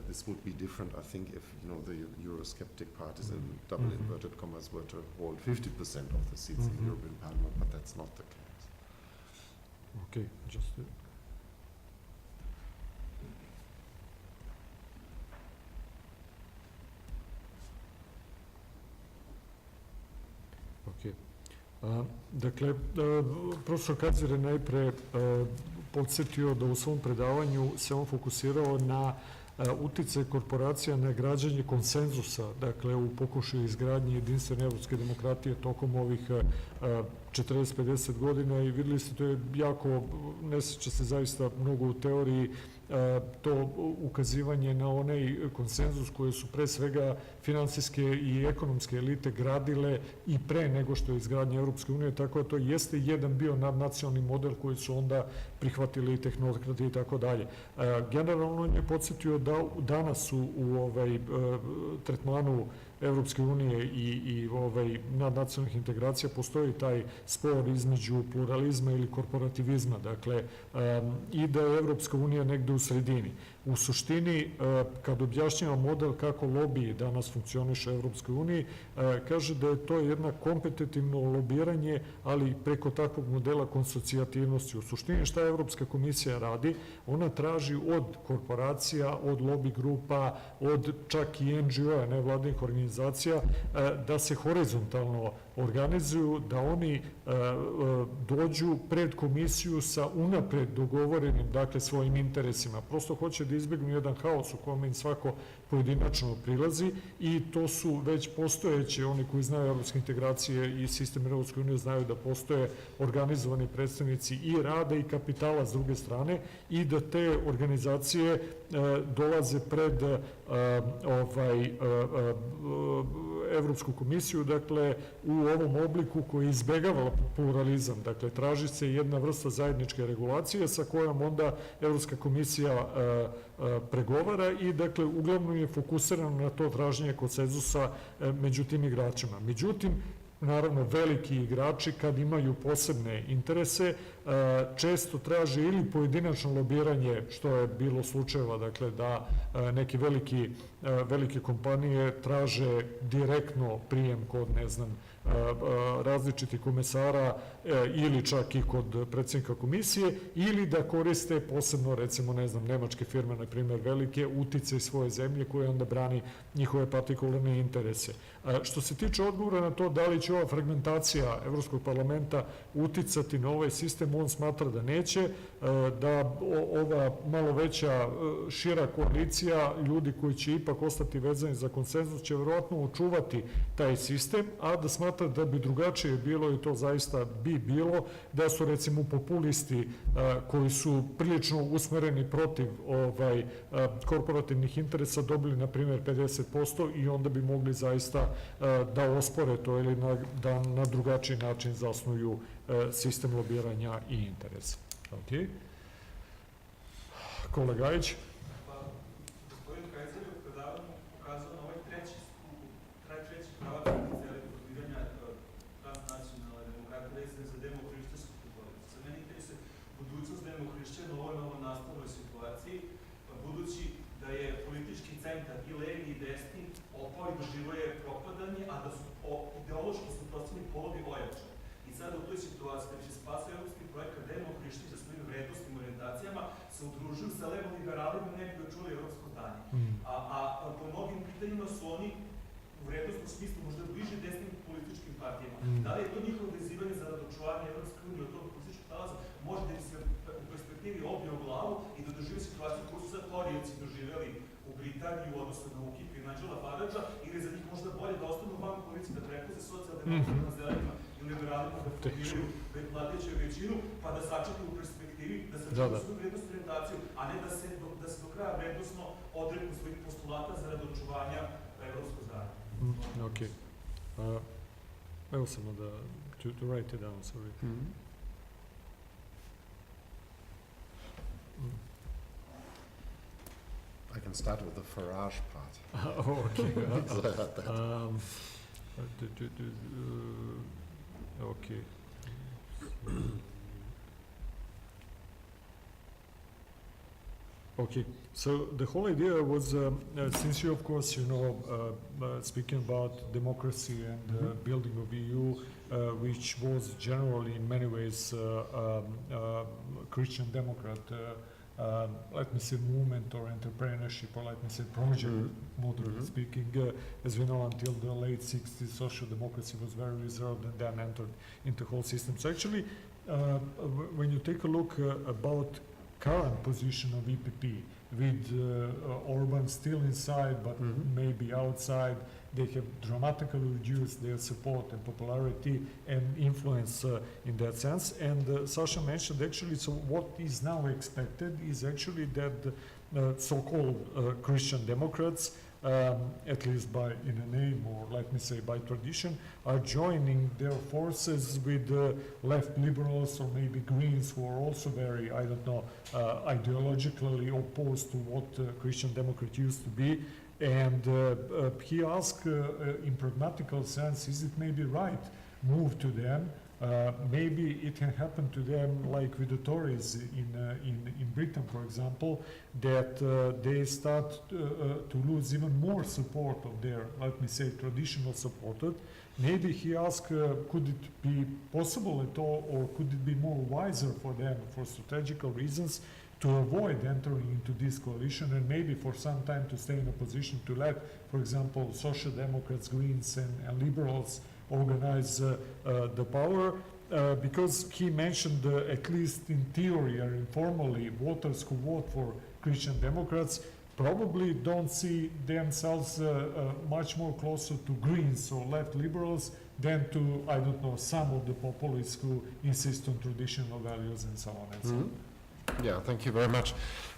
This would be different, I think, if the Eurosceptic parties in double inverted commas were to hold 50% of the seats in the European Parliament, but that's not the case. Okay, just okay. Dakle, profesor Kaiser je najpre podsjetio da u svom predavanju se on fokusirao na uticaj korporacija na građenje konsenzusa, dakle u pokušaju izgradnje jedinstvene evropske demokratije tokom ovih 40-50 godina, i videli ste, to je jako, ne sjeća se zaista mnogo u teoriji, to ukazivanje na onaj konsenzus koje su pre svega finansijske i ekonomske elite gradile i pre nego što je izgradnja Europske unije, tako da to jeste jedan bio nadnacionalni model koji su onda prihvatili i tehnokrati i tako dalje. Generalno on je podsjetio da danas u tretmanu Evropske unije i nadnacionalnih integracija postoji taj spor između pluralizma ili korporativizma, dakle, i da je Evropska unija negde u sredini. U suštini, kad objašnjava model kako lobiji danas funkcioniše u Evropskoj uniji, kaže da je to jedna kompetitivno lobiranje, ali preko takvog modela konsocijativnosti. U suštini, šta Evropska komisija radi? Ona traži od korporacija, od lobby grupa, od čak i NGO-a, nevladinih organizacija, da se horizontalno organizuju, da oni dođu pred komisiju sa unapred dogovorenim, dakle, svojim interesima. Prosto hoće da izbjegnu jedan haos u kome im svako pojedinačno prilazi, i to su već postojeći, oni koji znaju evropske integracije i sistem Evropske unije znaju da postoje organizovani predstavnici i rada i kapitala s druge strane, i da te organizacije dolaze pred Evropsku komisiju, dakle, u ovom obliku koji izbegava pluralizam. Dakle, traži se jedna vrsta zajedničke regulacije sa kojom onda Evropska komisija pregovara i, dakle, uglavnom je fokusirano na to traženje konsenzusa među tim igračima. Međutim, naravno, veliki igrači, kad imaju posebne interese, često traže ili pojedinačno lobiranje, što je bilo slučajeva, dakle, da neke velike kompanije traže direktno prijem kod, ne znam, različitih komesara ili čak i kod predsjednika komisije, ili da koriste posebno, recimo, ne znam, nemačke firme, na primjer, velike, uticaj svoje zemlje koje onda brani njihove partikularne interese. Što se tiče odgovora na to da li će ova fragmentacija Evropskog parlamenta uticati na ovaj sistem, on smatra da neće, da ova malo veća, šira koalicija ljudi koji će ipak ostati vezani za konsenzus će verovatno očuvati taj sistem, a da smatra da bi drugačije bilo, i to zaista bi bilo, da su recimo populisti koji su prilično usmereni protiv korporativnih interesa dobili na primjer 50% i onda bi mogli zaista da ospore to ili da na drugačiji način zasnuju sistem lobiranja i interesa. Ok. Kolega Gajić. Gospodin Kaiser je u predavanju pokazao na ovaj treći pravak lobiranja transnacionalne demokratije vezane za demohrišćansku populaciju. Za mene interesuje budućnost demohrišćana u ovoj novonastaloj situaciji, budući da je politički centar i levi i desni opao i doživio je propadanje, a da su ideološki suprotstavljeni polovi ojačani. I sada u toj situaciji da će spasao evropski projekat demohrišćani sa svojim vrednostima i orijentacijama se udružuju sa levo-liberalima ne bi čuli evropsko zdanje. A po mnogim pitanjima su oni u vrednostnom smislu možda bliže desnim političkim partijama. Da li je to njihovo vezivanje za očuvanje Evropske unije od tog političkog talaza može da im se u perspektivi obje u glavu i da dožive situaciju koju su sad Torijevci doživjeli u Britaniji u odnosu na UKIP i Nigela Faragea, ili za njih možda bolje da ostanu van koalicije, da prepuze socijaldemokratima, zelenima i liberalima da formiraju vladajuću većinu, pa da sačekaju u perspektivi, da sačekaju svoju vrednostnu orientaciju, a ne da se do kraja vrednostno odreknu svojih postulata zarad očuvanja evropskog zdanja. Ok. Evo samo da, to write it down, sorry. I can start with the Farage part. Okay. Okay. Okay, so the whole idea was, since you, of course, speaking about democracy and building of EU, which was generally in many ways Christian Democrat, let me say, movement or entrepreneurship, or let me say project, moderately speaking. As we know, until the late 60s, social democracy was very reserved and then entered into the whole system. So actually, when you take a look about current position of EPP, with Orban still inside but maybe outside, they have dramatically reduced their support and popularity and influence in that sense. And Sasha mentioned actually, so what is now expected is actually that so-called Christian Democrats, at least in a name or let me say by tradition, are joining their forces with left liberals or maybe Greens, who are also very, I don't know, ideologically opposed to what Christian Democrat used to be. And he asked, in pragmatical sense, is it maybe right move to them? Maybe it can happen to them like with the Tories in Britain, for example, that they start to lose even more support of their, let me say, traditional supporters. Maybe he asked, could it be possible at all, or could it be more wiser for them, for strategical reasons, to avoid entering into this coalition and maybe for some time to stay in a position to let, for example, Social Democrats, Greens, and Liberals organize the power, because he mentioned, at least in theory or informally, voters who vote for Christian Democrats probably don't see themselves much more closer to Greens or left liberals than to, I don't know, some of the populists who insist on traditional values and so on and so on. Yeah, thank you very much.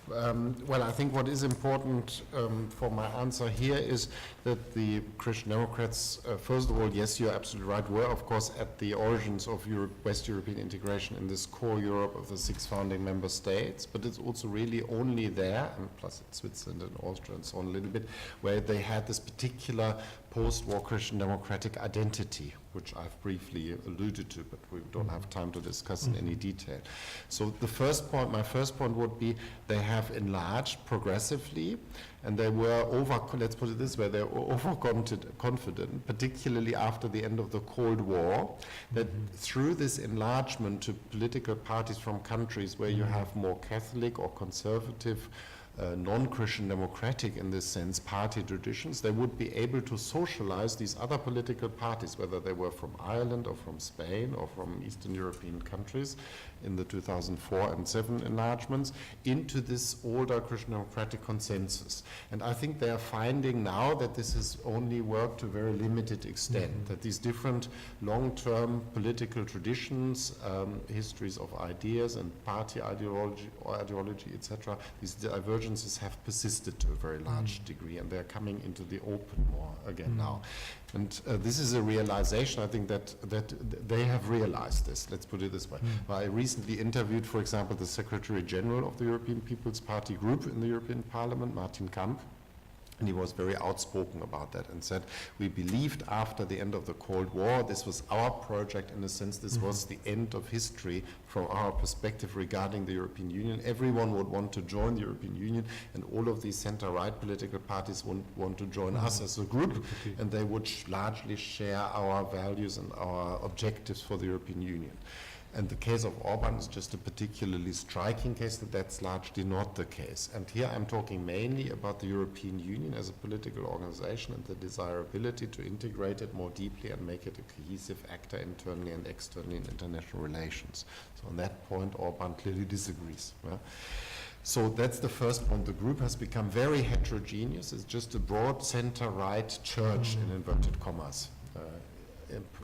Well, I think what is important for my answer here is that the Christian Democrats, first of all, yes, you're absolutely right, were of course at the origins of West European integration in this core Europe of the 6 founding member states, but it's also really only there, and plus it's Switzerland and Austria and so on a little bit, where they had this particular post-war Christian democratic identity, which I've briefly alluded to, but we don't have time to discuss in any detail. So the first point, my first point would be they have enlarged progressively, and they were let's put it this way, they were overconfident, particularly after the end of the Cold War, that through this enlargement to political parties from countries where you have more Catholic or conservative, non-Christian democratic in this sense party traditions, they would be able to socialize these other political parties, whether they were from Ireland or from Spain or from Eastern European countries in the 2004 and 7 enlargements, into this older Christian democratic consensus. And I think they are finding now that this has only worked to a very limited extent, that these different long-term political traditions, histories of ideas and party ideology, etc., these divergences have persisted to a very large degree, and they're coming into the open more again now. And this is a realization, I think, that they have realized this, let's put it this way. I recently interviewed, for example, the Secretary General of the European People's Party group in the European Parliament, Martin Kamp, and he was very outspoken about that and said, we believed after the end of the Cold War, this was our project, in a sense, this was the end of history from our perspective regarding the European Union. Everyone would want to join the European Union, and all of these center-right political parties would want to join us as a group, and they would largely share our values and our objectives for the European Union. And the case of Orban is just a particularly striking case that that's largely not the case. And here I'm talking mainly about the European Union as a political organization and the desirability to integrate it more deeply and make it a cohesive actor internally and externally in international relations. So on that point, Orban clearly disagrees. Yeah? So that's the first point. The group has become very heterogeneous. It's just a broad center-right church, in inverted commas,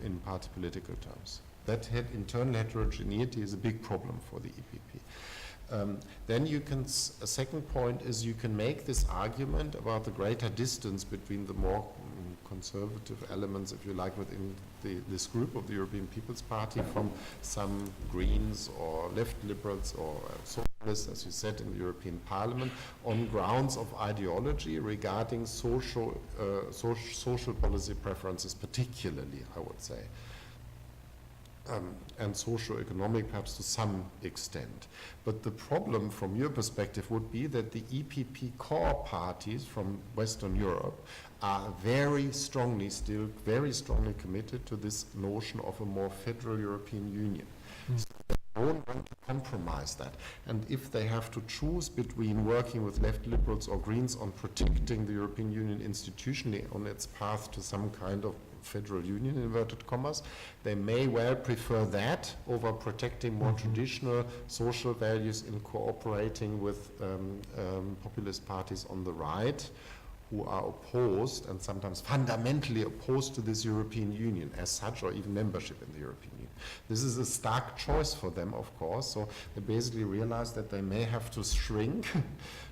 in party political terms. That internal heterogeneity is a big problem for the EPP. Then you can, a second point is you can make this argument about the greater distance between the more conservative elements, if you like, within this group of the European People's Party from some Greens or left liberals or socialists, as you said, in the European Parliament, on grounds of ideology regarding social policy preferences particularly, I would say. And socio-economic perhaps to some extent. But the problem from your perspective would be that the EPP core parties from Western Europe are very strongly committed to this notion of a more federal European Union. So they don't want to compromise that. And if they have to choose between working with left liberals or Greens on protecting the European Union institutionally on its path to some kind of federal union, in inverted commas, they may well prefer that over protecting more traditional social values in cooperating with populist parties on the right who are opposed and sometimes fundamentally opposed to this European Union as such, or even membership in the European Union. This is a stark choice for them, of course, so they basically realize that they may have to shrink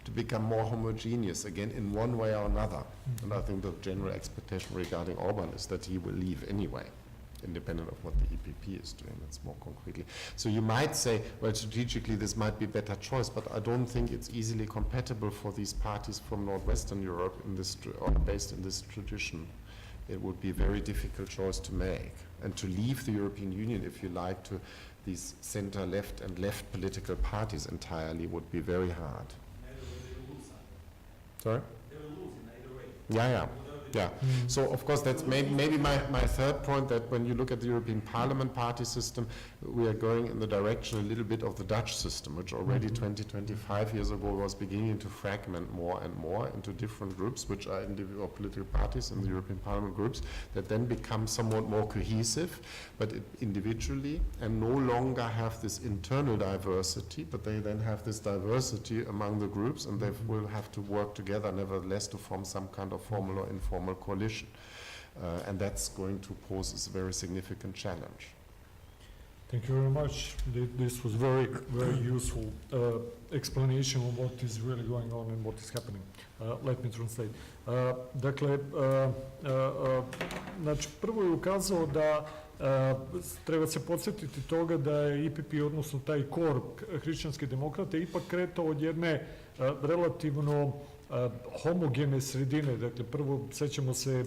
to become more homogeneous again in one way or another. And I think the general expectation regarding Orban is that he will leave anyway, independent of what the EPP is doing. That's more concretely. So you might say, well, strategically this might be a better choice, but I don't think it's easily compatible for these parties from Northwestern Europe in this, or based in this tradition. It would be a very difficult choice to make. And to leave the European Union, if you like, to these center-left and left political parties entirely would be very hard. Sorry? They will lose in either way. Yeah. Yeah, so of course that's maybe my third point, that when you look at the European Parliament party system, we are going in the direction a little bit of the Dutch system, which already 25 years ago was beginning to fragment more and more into different groups, which are individual political parties in the European Parliament groups, that then become somewhat more cohesive, but individually, and no longer have this internal diversity, but they then have this diversity among the groups, and they will have to work together nevertheless to form some kind of formal or informal coalition. And that's going to pose a very significant challenge. Thank you very much. This was very, very useful explanation of what is really going on and what is happening. Let me translate. Dakle, znači prvo je ukazao da treba se podsjetiti toga da je EPP, odnosno taj kor hrišćanske demokrate, ipak kretao od jedne relativno homogene sredine. Dakle, prvo, sećamo se,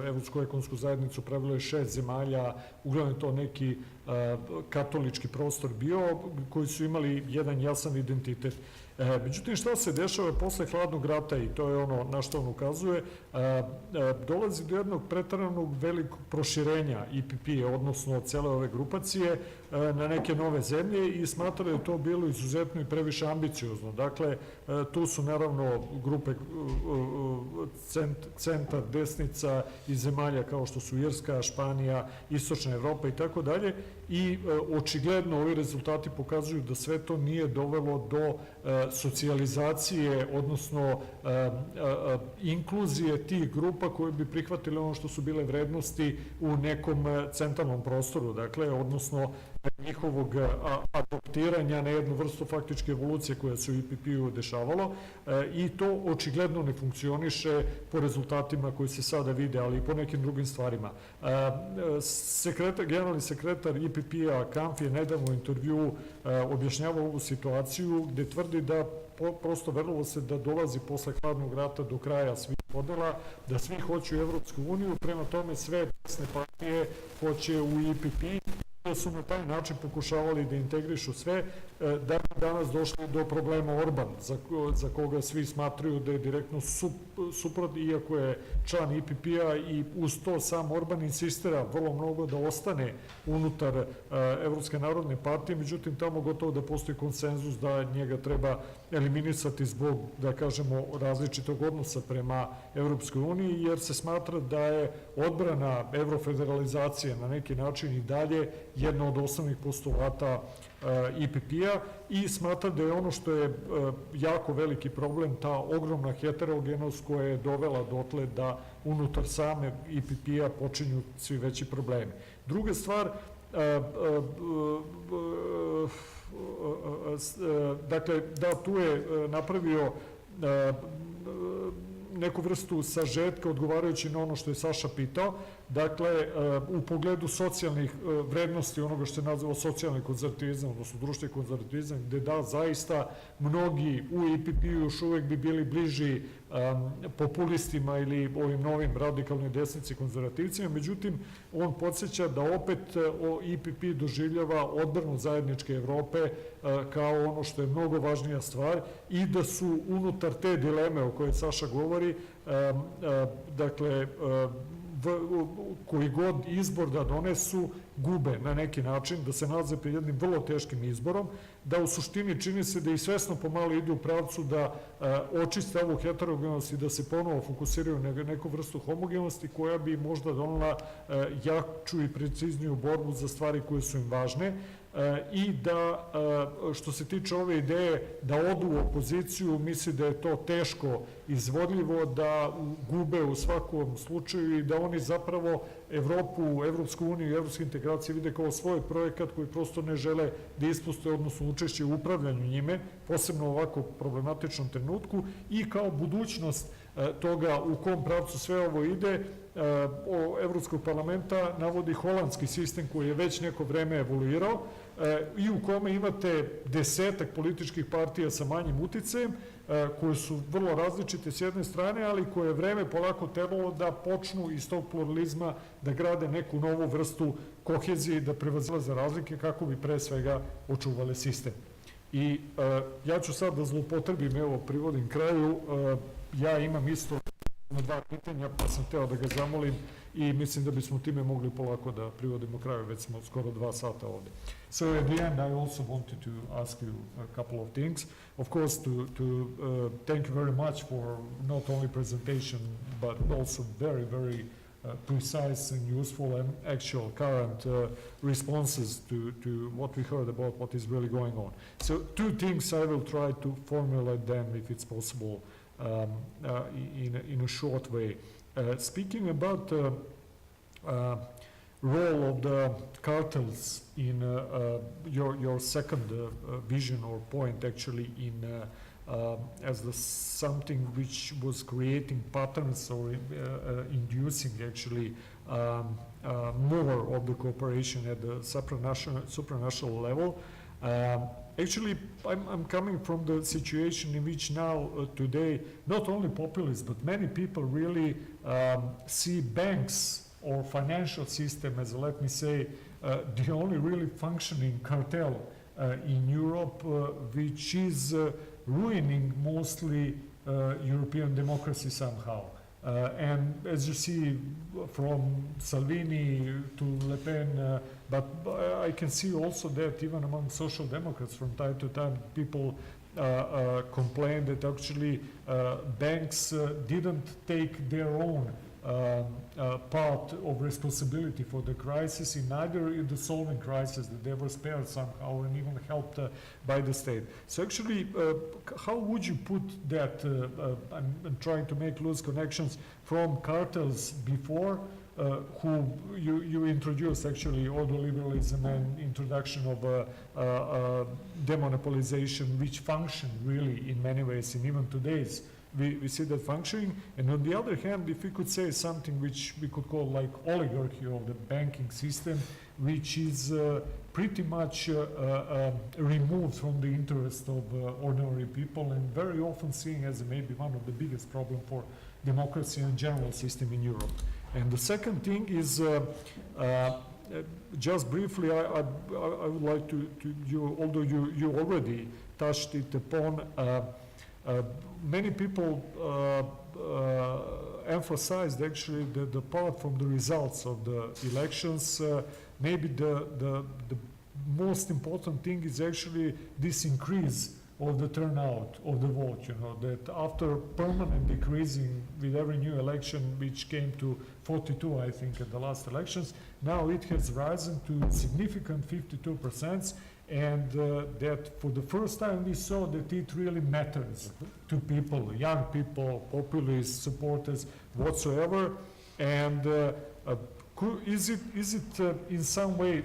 Evropsku ekonomsku zajednicu pravilo je 6 zemalja, uglavnom to neki katolički prostor bio, koji su imali jedan jasan identitet. Međutim, šta se dešava posle hladnog rata, i to je ono na što on ukazuje, dolazi do jednog pretaranog velikog proširenja IPP, odnosno cele ove grupacije, na neke nove zemlje i smatra da je to bilo izuzetno i previše ambiciozno. Dakle, tu su naravno grupe centar, desnica i zemalja kao što su Irska, Španija, Istočna Evropa i tako dalje, i očigledno ovi rezultati pokazuju da sve to nije dovelo do socijalizacije, odnosno inkluzije tih grupa koje bi prihvatile ono što su bile vrednosti u nekom centralnom prostoru, dakle, odnosno njihovog adoptiranja na jednu vrstu faktičke evolucije koja se u IPP-u dešavalo, i to očigledno ne funkcioniše po rezultatima koji se sada vide, ali i po nekim drugim stvarima. Generalni sekretar IPP-a Kampf je nedavno u intervjuu objašnjavao ovu situaciju gde tvrdi da prosto verovalo se da dolazi posle hladnog rata do kraja svih podela, da svi hoće u Evropsku uniju, prema tome sve desne partije hoće u IPP, da su na taj način pokušavali da integrišu sve, da bi danas došli do problema Orban, za koga svi smatruju da je direktno suprot, iako je član IPP-a, i uz to sam Orban insistira vrlo mnogo da ostane unutar Evropske narodne partije, međutim tamo gotovo da postoji konsenzus da njega treba eliminisati zbog, da kažemo, različitog odnosa prema Evropskoj uniji, jer se smatra da je odbrana evrofederalizacije na neki način i dalje jedna od osnovnih postulata IPP-a, i smatra da je ono što je jako veliki problem ta ogromna heterogenost koja je dovela dotle da unutar same IPP-a počinju svi veći problemi. Druga stvar, dakle, da, tu je napravio neku vrstu sažetka odgovarajući na ono što je Saša pitao, dakle, u pogledu socijalnih vrednosti, onoga što se nazvao socijalni konzervativizam, odnosno društveni konzervativizam, gde da, zaista mnogi u IPP-u još uvek bi bili bliži populistima ili ovim novim radikalnim desnici konzervativcima, međutim, on podsjeća da opet IPP doživljava odbranu zajedničke Evrope kao ono što je mnogo važnija stvar, i da su unutar te dileme o kojoj Saša govori, dakle, koji god izbor da donesu, gube na neki način, da se nalaze pred jednim vrlo teškim izborom, da u suštini čini se da i svesno pomalo ide u pravcu da očiste ovu heterogenost i da se ponovo fokusiraju na neku vrstu homogenosti koja bi možda donela jaču i precizniju borbu za stvari koje su im važne, i da, što se tiče ove ideje da odu u opoziciju, misli da je to teško izvodljivo, da gube u svakom slučaju i da oni zapravo Evropu, Evropsku uniju i evropske integracije vide kao svoj projekat koji prosto ne žele da ispuste, odnosno učešće u upravljanju njime, posebno u ovako problematičnom trenutku, i kao budućnost toga u kom pravcu sve ovo ide. Evropskog parlamenta navodi holandski sistem koji je već neko vreme evoluirao i u kome imate desetak političkih partija sa manjim uticajem, koje su vrlo različite s jedne strane, ali koje je vreme polako trebalo da počnu iz tog pluralizma da grade neku novu vrstu kohezije i da prevazilaze razlike kako bi pre svega očuvali sistem. I ja ću sad da zloupotrebim, evo, privodim kraju, ja imam isto na dva pitanja, pa sam hteo da ga zamolim i mislim da bismo time mogli polako da privodimo kraju, već smo skoro 2 sata ovde. So at the end, I also wanted to ask you a couple of things. Of course, to thank you very much for not only presentation, but also very, very precise and useful and actual current responses to what we heard about what is really going on. So 2 things I will try to formulate them if it's possible in a short way. Speaking about role of the cartels in your second vision or point, actually, in as something which was creating patterns or inducing actually more of the cooperation at the supranational level. Actually, I'm coming from the situation in which now, today, not only populists, but many people really see banks or financial system as, let me say, the only really functioning cartel in Europe, which is ruining mostly European democracy somehow. And as you see, from Salvini to Le Pen, but I can see also that even among social democrats from time to time, people complain that actually banks didn't take their own part of responsibility for the crisis, in neither in the solving crisis, that they were spared somehow and even helped by the state. So actually, how would you put that, I'm trying to make loose connections from cartels before, who you introduced actually ordoliberalism and introduction of demonopolization, which function really in many ways, and even today's we see that functioning. And on the other hand, if we could say something which we could call like oligarchy of the banking system, which is pretty much removed from the interest of ordinary people, and very often seen as maybe one of the biggest problems for democracy and general system in Europe. And the second thing is, just briefly, I would like to you, although you already touched it upon, many people emphasized actually the part from the results of the elections. Maybe the most important thing is actually this increase of the turnout of the vote, you know, that after permanent decreasing with every new election, which came to 42, I think, at the last elections, now it has risen to significant 52%. And that for the first time we saw that it really matters to people, young people, populist supporters, whatsoever. And is it in some way,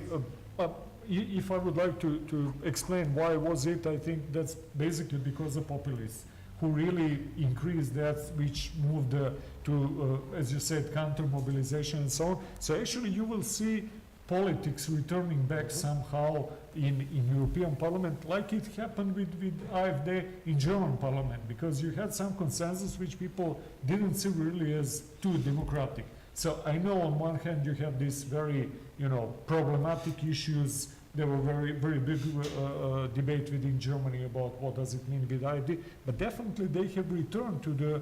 if I would like to explain why was it, I think that's basically because of populists who really increased that, which moved to, as you said, counter-mobilization and so on. So actually you will see politics returning back somehow in European Parliament, like it happened with AfD in German Parliament, because you had some consensus which people didn't see really as too democratic. So I know on one hand you have these very, problematic issues. There were very big debate within Germany about what does it mean with AfD, but definitely they have returned to the,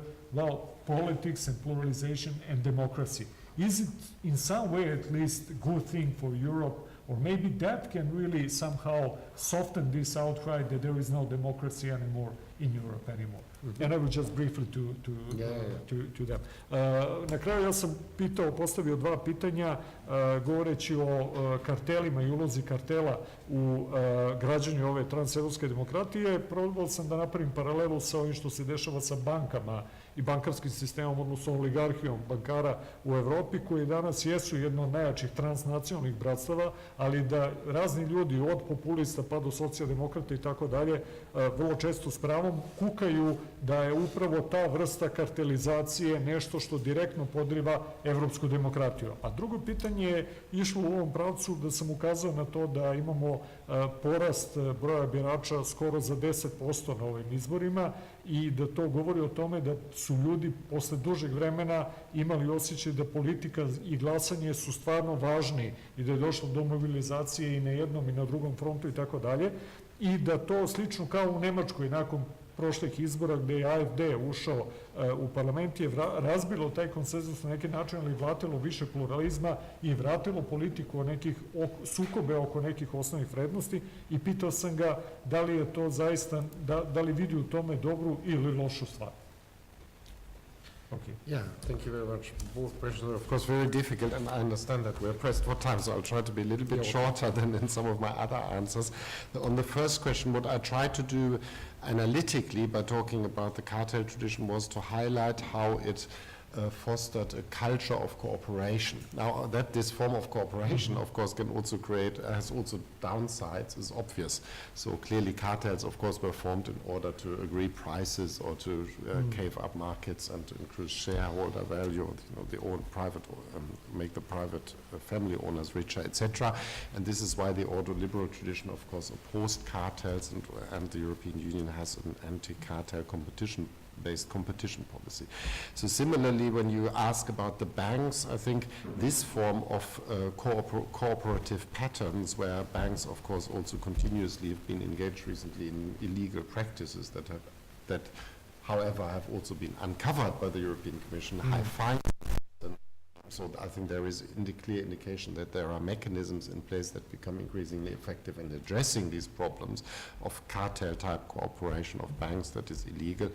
politics and pluralization and democracy. Is it in some way at least a good thing for Europe, or maybe that can really somehow soften this outcry that there is no democracy anymore in Europe anymore? Mm-hmm. And I will just briefly to that. Na kraju ja sam postavio dva pitanja govoreći o kartelima i ulozi kartela u građanju ove transevropske demokratije. Probao sam da napravim paralelu sa ovim što se dešava sa bankama i bankarskim sistemom, odnosno oligarhijom bankara u Evropi, koji danas jesu jedno od najjačih transnacionalnih bratstava, ali da razni ljudi od populista pa do socijaldemokrata i tako dalje vrlo često s pravom kukaju da je upravo ta vrsta kartelizacije nešto što direktno podriva evropsku demokratiju. A drugo pitanje je išlo u ovom pravcu da sam ukazao na to da imamo porast broja birača skoro za 10% na ovim izborima i da to govori o tome da su ljudi posle dužeg vremena imali osjećaj da politika i glasanje su stvarno važni i da je došlo do mobilizacije i na jednom i na drugom frontu i tako dalje, i da to slično kao u Nemačkoj nakon prošlih izbora gde je AfD ušao u parlament je razbilo taj konsenzus na neki način, ali vratilo više pluralizma i vratilo politiku nekih sukobe oko nekih osnovnih vrednosti, i pitao sam ga da li je to zaista, da li vidi u tome dobru ili lošu stvar. Okay. Yeah, thank you very much. Both questions are, of course, very difficult, and I understand that we're pressed for time, so I'll try to be a little bit shorter than in some of my other answers. On the first question, what I tried to do analytically by talking about the cartel tradition was to highlight how it fostered a culture of cooperation. Now, that this form of cooperation, of course, can also has also downsides, is obvious. So clearly cartels, of course, were formed in order to agree prices or to cave up markets and to increase shareholder value, the own private, make the private family owners richer, etc. And this is why the ordoliberal tradition, of course, opposed cartels, and the European Union has an anti-cartel based competition policy. So similarly, when you ask about the banks, I think this form of cooperative patterns, where banks, of course, also continuously have been engaged recently in illegal practices that however, have also been uncovered by the European Commission, high fines. So I think there is clear indication that there are mechanisms in place that become increasingly effective in addressing these problems of cartel-type cooperation of banks that is illegal.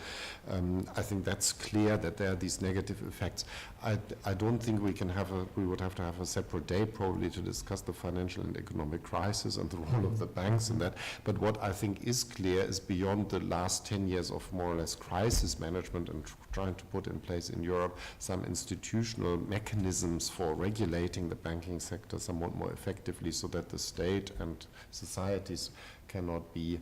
I think that's clear that there are these negative effects. I don't think we would have to have a separate day probably to discuss the financial and economic crisis and the role of the banks in that. But what I think is clear is beyond the last 10 years of more or less crisis management and trying to put in place in Europe some institutional mechanisms for regulating the banking sector somewhat more effectively so that the state and societies cannot be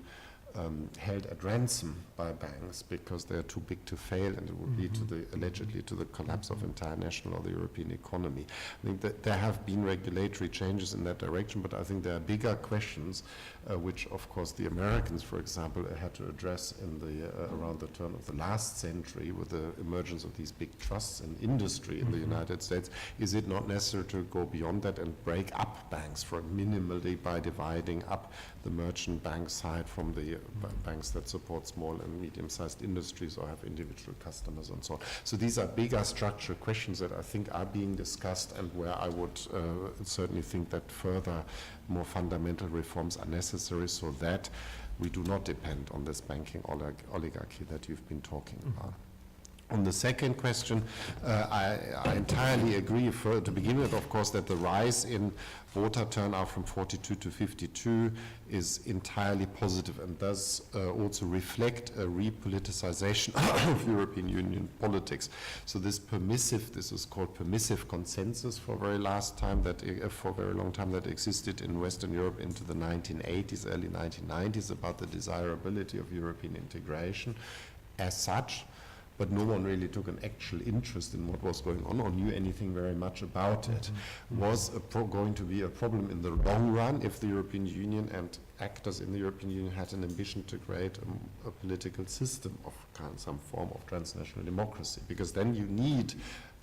held at ransom by banks because they are too big to fail, and it would lead to allegedly to the collapse of entire national or the European economy. I think that there have been regulatory changes in that direction, but I think there are bigger questions which, of course, the Americans, for example, had to address in the around the turn of the last century with the emergence of these big trusts in industry in the United States. Is it not necessary to go beyond that and break up banks for minimally by dividing up the merchant bank side from the banks that support small and medium-sized industries or have individual customers and so on. So these are bigger structural questions that I think are being discussed, and where I would certainly think that further, more fundamental reforms are necessary so that we do not depend on this banking oligarchy that you've been talking about. On the second question, I entirely agree to begin with, of course, that the rise in voter turnout from 42 to 52 is entirely positive and does also reflect a repoliticization of European Union politics. So this is called permissive consensus for a very long time that existed in Western Europe into the 1980s, early 1990s about the desirability of European integration as such. But no one really took an actual interest in what was going on or knew anything very much about it. Was going to be a problem in the long run if the European Union and actors in the European Union had an ambition to create a political system of some form of transnational democracy, because then you need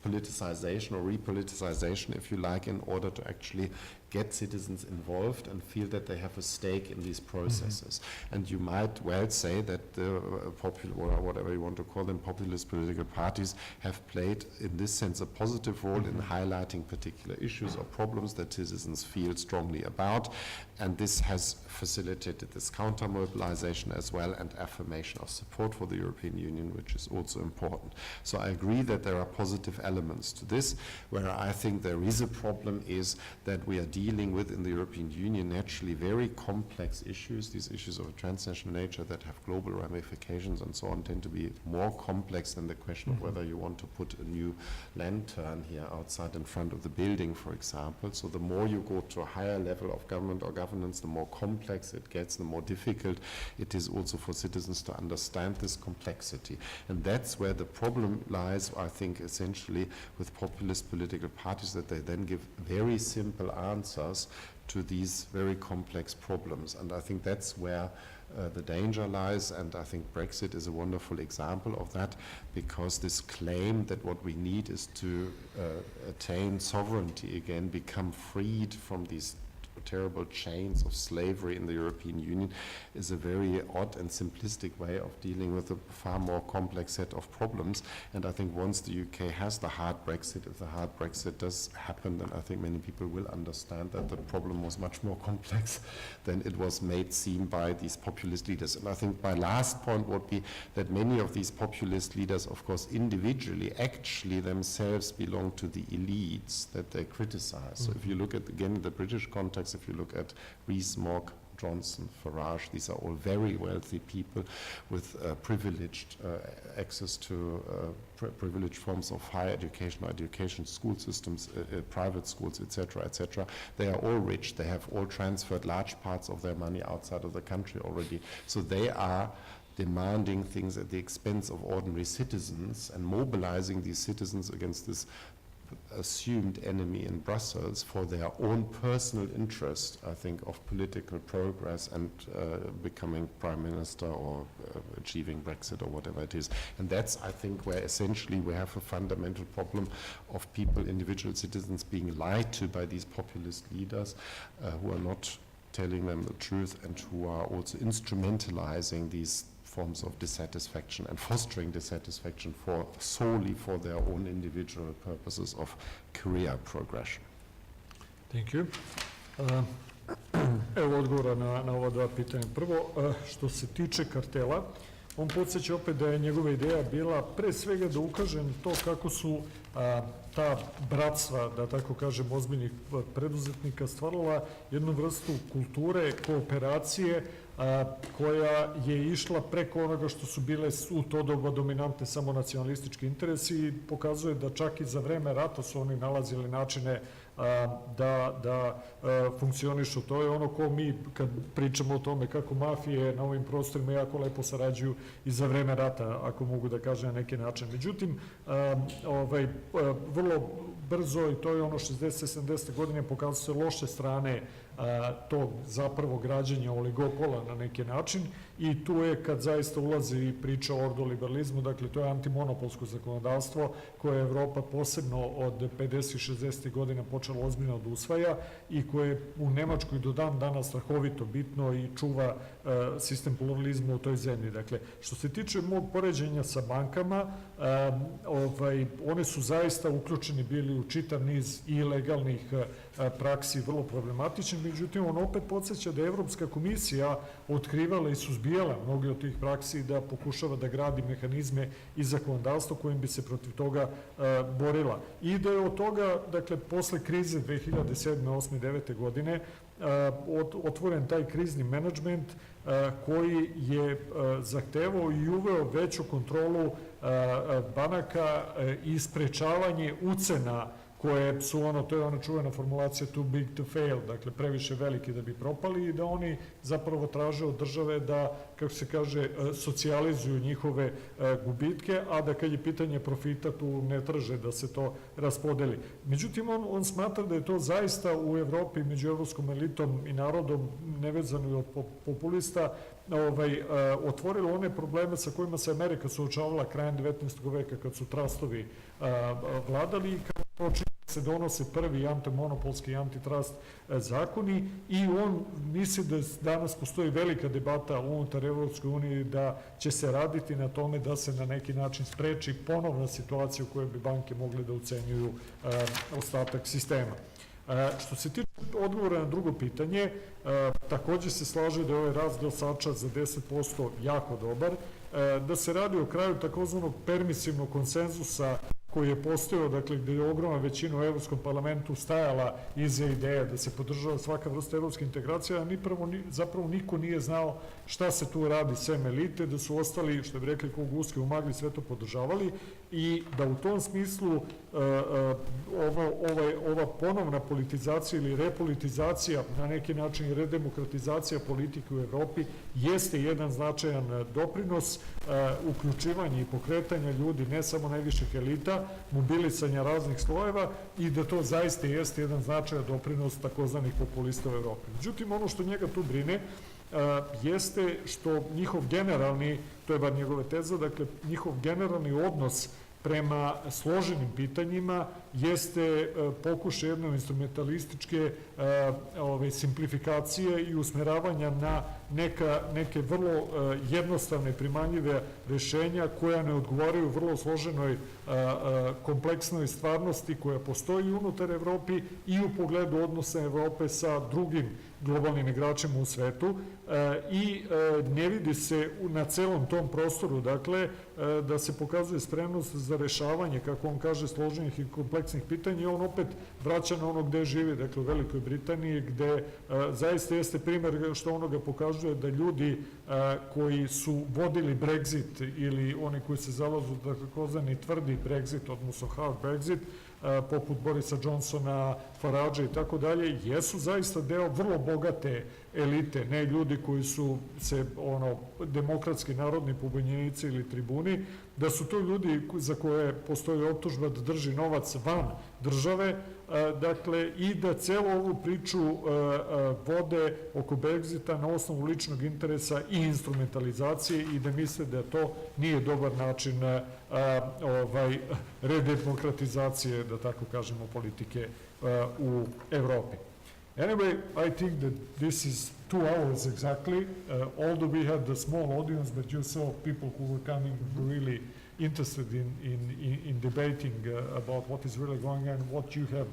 politicization or repoliticization, if you like, in order to actually get citizens involved and feel that they have a stake in these processes. And you might well say that the popular, or whatever you want to call them, populist political parties have played, in this sense, a positive role in highlighting particular issues or problems that citizens feel strongly about. And this has facilitated this counter-mobilization as well, and affirmation of support for the European Union, which is also important. So I agree that there are positive elements to this. Where I think there is a problem is that we are dealing with in the European Union naturally very complex issues. These issues of a transnational nature that have global ramifications and so on tend to be more complex than the question of whether you want to put a new lantern here outside in front of the building, for example. So the more you go to a higher level of government or governance, the more complex it gets, the more difficult it is also for citizens to understand this complexity. And that's where the problem lies, I think, essentially with populist political parties, that they then give very simple answers to these very complex problems. And I think that's where the danger lies, and I think Brexit is a wonderful example of that, because this claim that what we need is to attain sovereignty again, become freed from these terrible chains of slavery in the European Union, is a very odd and simplistic way of dealing with a far more complex set of problems. And I think once the UK has the hard Brexit, if the hard Brexit does happen, then I think many people will understand that the problem was much more complex than it was made seem by these populist leaders. And I think my last point would be that many of these populist leaders, of course, individually actually themselves belong to the elites that they criticize. So if you look at, again, the British context, if you look at Rees-Mogg, Johnson, Farage. These are all very wealthy people with privileged access to privileged forms of higher education or education, school systems, private schools, etc., etc. They are all rich. They have all transferred large parts of their money outside of the country already. So they are demanding things at the expense of ordinary citizens and mobilizing these citizens against this assumed enemy in Brussels for their own personal interest, I think, of political progress and becoming prime minister or achieving Brexit or whatever it is. And that's, I think, where essentially we have a fundamental problem of people, individual citizens, being lied to by these populist leaders who are not telling them the truth and who are also instrumentalizing these forms of dissatisfaction and fostering dissatisfaction solely for their own individual purposes of career progression. Thank you. Evo odgovora na ova dva pitanja. Prvo, što se tiče kartela, on podsjeća opet da je njegova ideja bila pre svega da ukaže na to kako su ta bratstva, da tako kažem, ozbiljnih preduzetnika stvarala jednu vrstu kulture, kooperacije, koja je išla preko onoga što su bile u to doba dominantne samo nacionalistički interesi i pokazuje da čak i za vreme rata su oni nalazili načine da funkcionišu. To je ono ko mi kad pričamo o tome kako mafije na ovim prostorima jako lepo sarađuju i za vreme rata, ako mogu da kažem na neki način. Međutim, vrlo brzo, i to je ono 60. 70. godine, pokazuje se loše strane tog zapravo građenja oligopola na neki način i tu je kad zaista ulazi priča o ordoliberalizmu, dakle to je antimonopolsko zakonodavstvo koje je Evropa posebno od 50. 60. godina počela ozbiljno da usvaja i koje je u Nemačkoj do dan danas strahovito bitno i čuva sistem pluralizma u toj zemlji. Dakle, što se tiče mog poređenja sa bankama, one su zaista uključeni bili u čitav niz ilegalnih praksi, vrlo problematični, međutim on opet podsjeća da je Evropska komisija otkrivala i suzbijala mnoge od tih praksi, da pokušava da gradi mehanizme i zakonodavstvo kojim bi se protiv toga borila. I da je od toga, dakle, posle krize 2007. 8. 9. godine otvoren taj krizni menadžment koji je zahtevao i uveo veću kontrolu banaka i sprečavanje ucena koje su to je ona čuvena formulacija too big to fail, dakle previše veliki da bi propali i da oni zapravo traže od države da, kako se kaže, socijalizuju njihove gubitke, a da kad je pitanje profita tu ne traže da se to raspodeli. Međutim, on smatra da je to zaista u Evropi među evropskom elitom i narodom, nevezano od populista, otvorilo one probleme sa kojima se Amerika suočavala krajem 19. veka kad su trustovi vladali i kad se donose prvi antimonopolski i antitrust zakoni i on misli da danas postoji velika debata unutar Evropske unije da će se raditi na tome da se na neki način spreči ponovna situacija u kojoj bi banke mogle da ucenjuju ostatak sistema. Što se tiče odgovora na drugo pitanje, takođe se slaže da je ovaj rast glasača za 10% jako dobar, da se radi o kraju takozvanog permisivnog konsenzusa koji je postojao, dakle, gde je ogromna većina u Evropskom parlamentu stajala iza ideja da se podržava svaka vrsta evropske integracije, a zapravo niko nije znao šta se tu radi sem elite, da su ostali, što bi rekli, kao guske u magli, sve to podržavali i da u tom smislu ova ponovna politizacija ili repolitizacija, na neki način i redemokratizacija politike u Evropi jeste jedan značajan doprinos uključivanja i pokretanja ljudi, ne samo najviših elita, mobilisanja raznih slojeva i da to zaista jeste jedan značajan doprinos takozvanih populista u Evropi. Međutim, ono što njega tu brine jeste što njihov generalni, to je bar njegove teza, dakle njihov generalni odnos prema složenim pitanjima jeste pokušaj jedne instrumentalističke simplifikacije i usmeravanja na neke vrlo jednostavne primanljive rešenja koja ne odgovaraju vrlo složenoj kompleksnoj stvarnosti koja postoji unutar Evropi i u pogledu odnosa Evrope sa drugim globalnim igračima u svetu i ne vidi se na celom tom prostoru, dakle, da se pokazuje spremnost za rešavanje, kako on kaže, složenih i kompleksnih pitanja i on opet vraća na ono gde živi, dakle, u Velikoj Britaniji, gde zaista jeste primer što onoga pokazuje da ljudi koji su vodili Brexit ili oni koji se zalažu za takozvani tvrdi Brexit, odnosno hard Brexit, poput Borisa Johnsona, Faragea i tako dalje, jesu zaista deo vrlo bogate elite, ne ljudi koji su se demokratski narodni pobunjenici ili tribuni, da su to ljudi za koje postoji optužba da drži novac van države, dakle, i da celu ovu priču vode oko Brexita na osnovu ličnog interesa i instrumentalizacije i da misle da to nije dobar način redemokratizacije, da tako kažemo, politike u Evropi. Anyway, I think that this is 2 hours exactly, although we had a small audience, but you saw people who were coming really interested in debating about what is really going on, what you have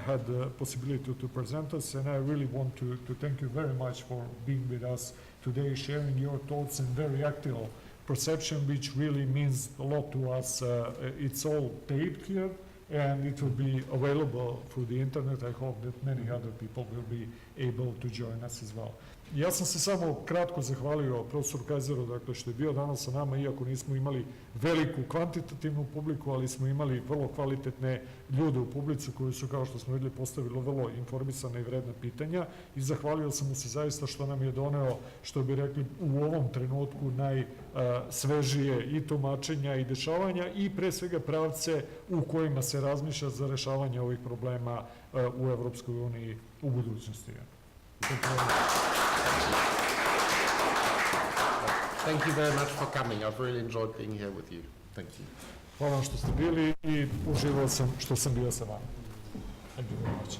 had the possibility to present us, and I really want to thank you very much for being with us today, sharing your thoughts and very active perception, which really means a lot to us. It's all taped here, and it will be available through the internet. I hope that many other people will be able to join us as well. Ja sam se samo kratko zahvalio profesoru Kaiseru, dakle, što je bio danas sa nama, iako nismo imali veliku kvantitativnu publiku, ali smo imali vrlo kvalitetne ljude u publici koji su, kao što smo videli, postavili vrlo informisana i vredna pitanja i zahvalio sam mu se zaista što nam je doneo, što bi rekli, u ovom trenutku najsvežije i tumačenja i dešavanja i pre svega pravce u kojima se razmišlja za rešavanje ovih problema u Evropskoj uniji u budućnosti. Thank you very much for coming. I've really enjoyed being here with you. Thank you. Hvala vam što ste bili i uživao sam što sam bio sa vama. Thank you very much.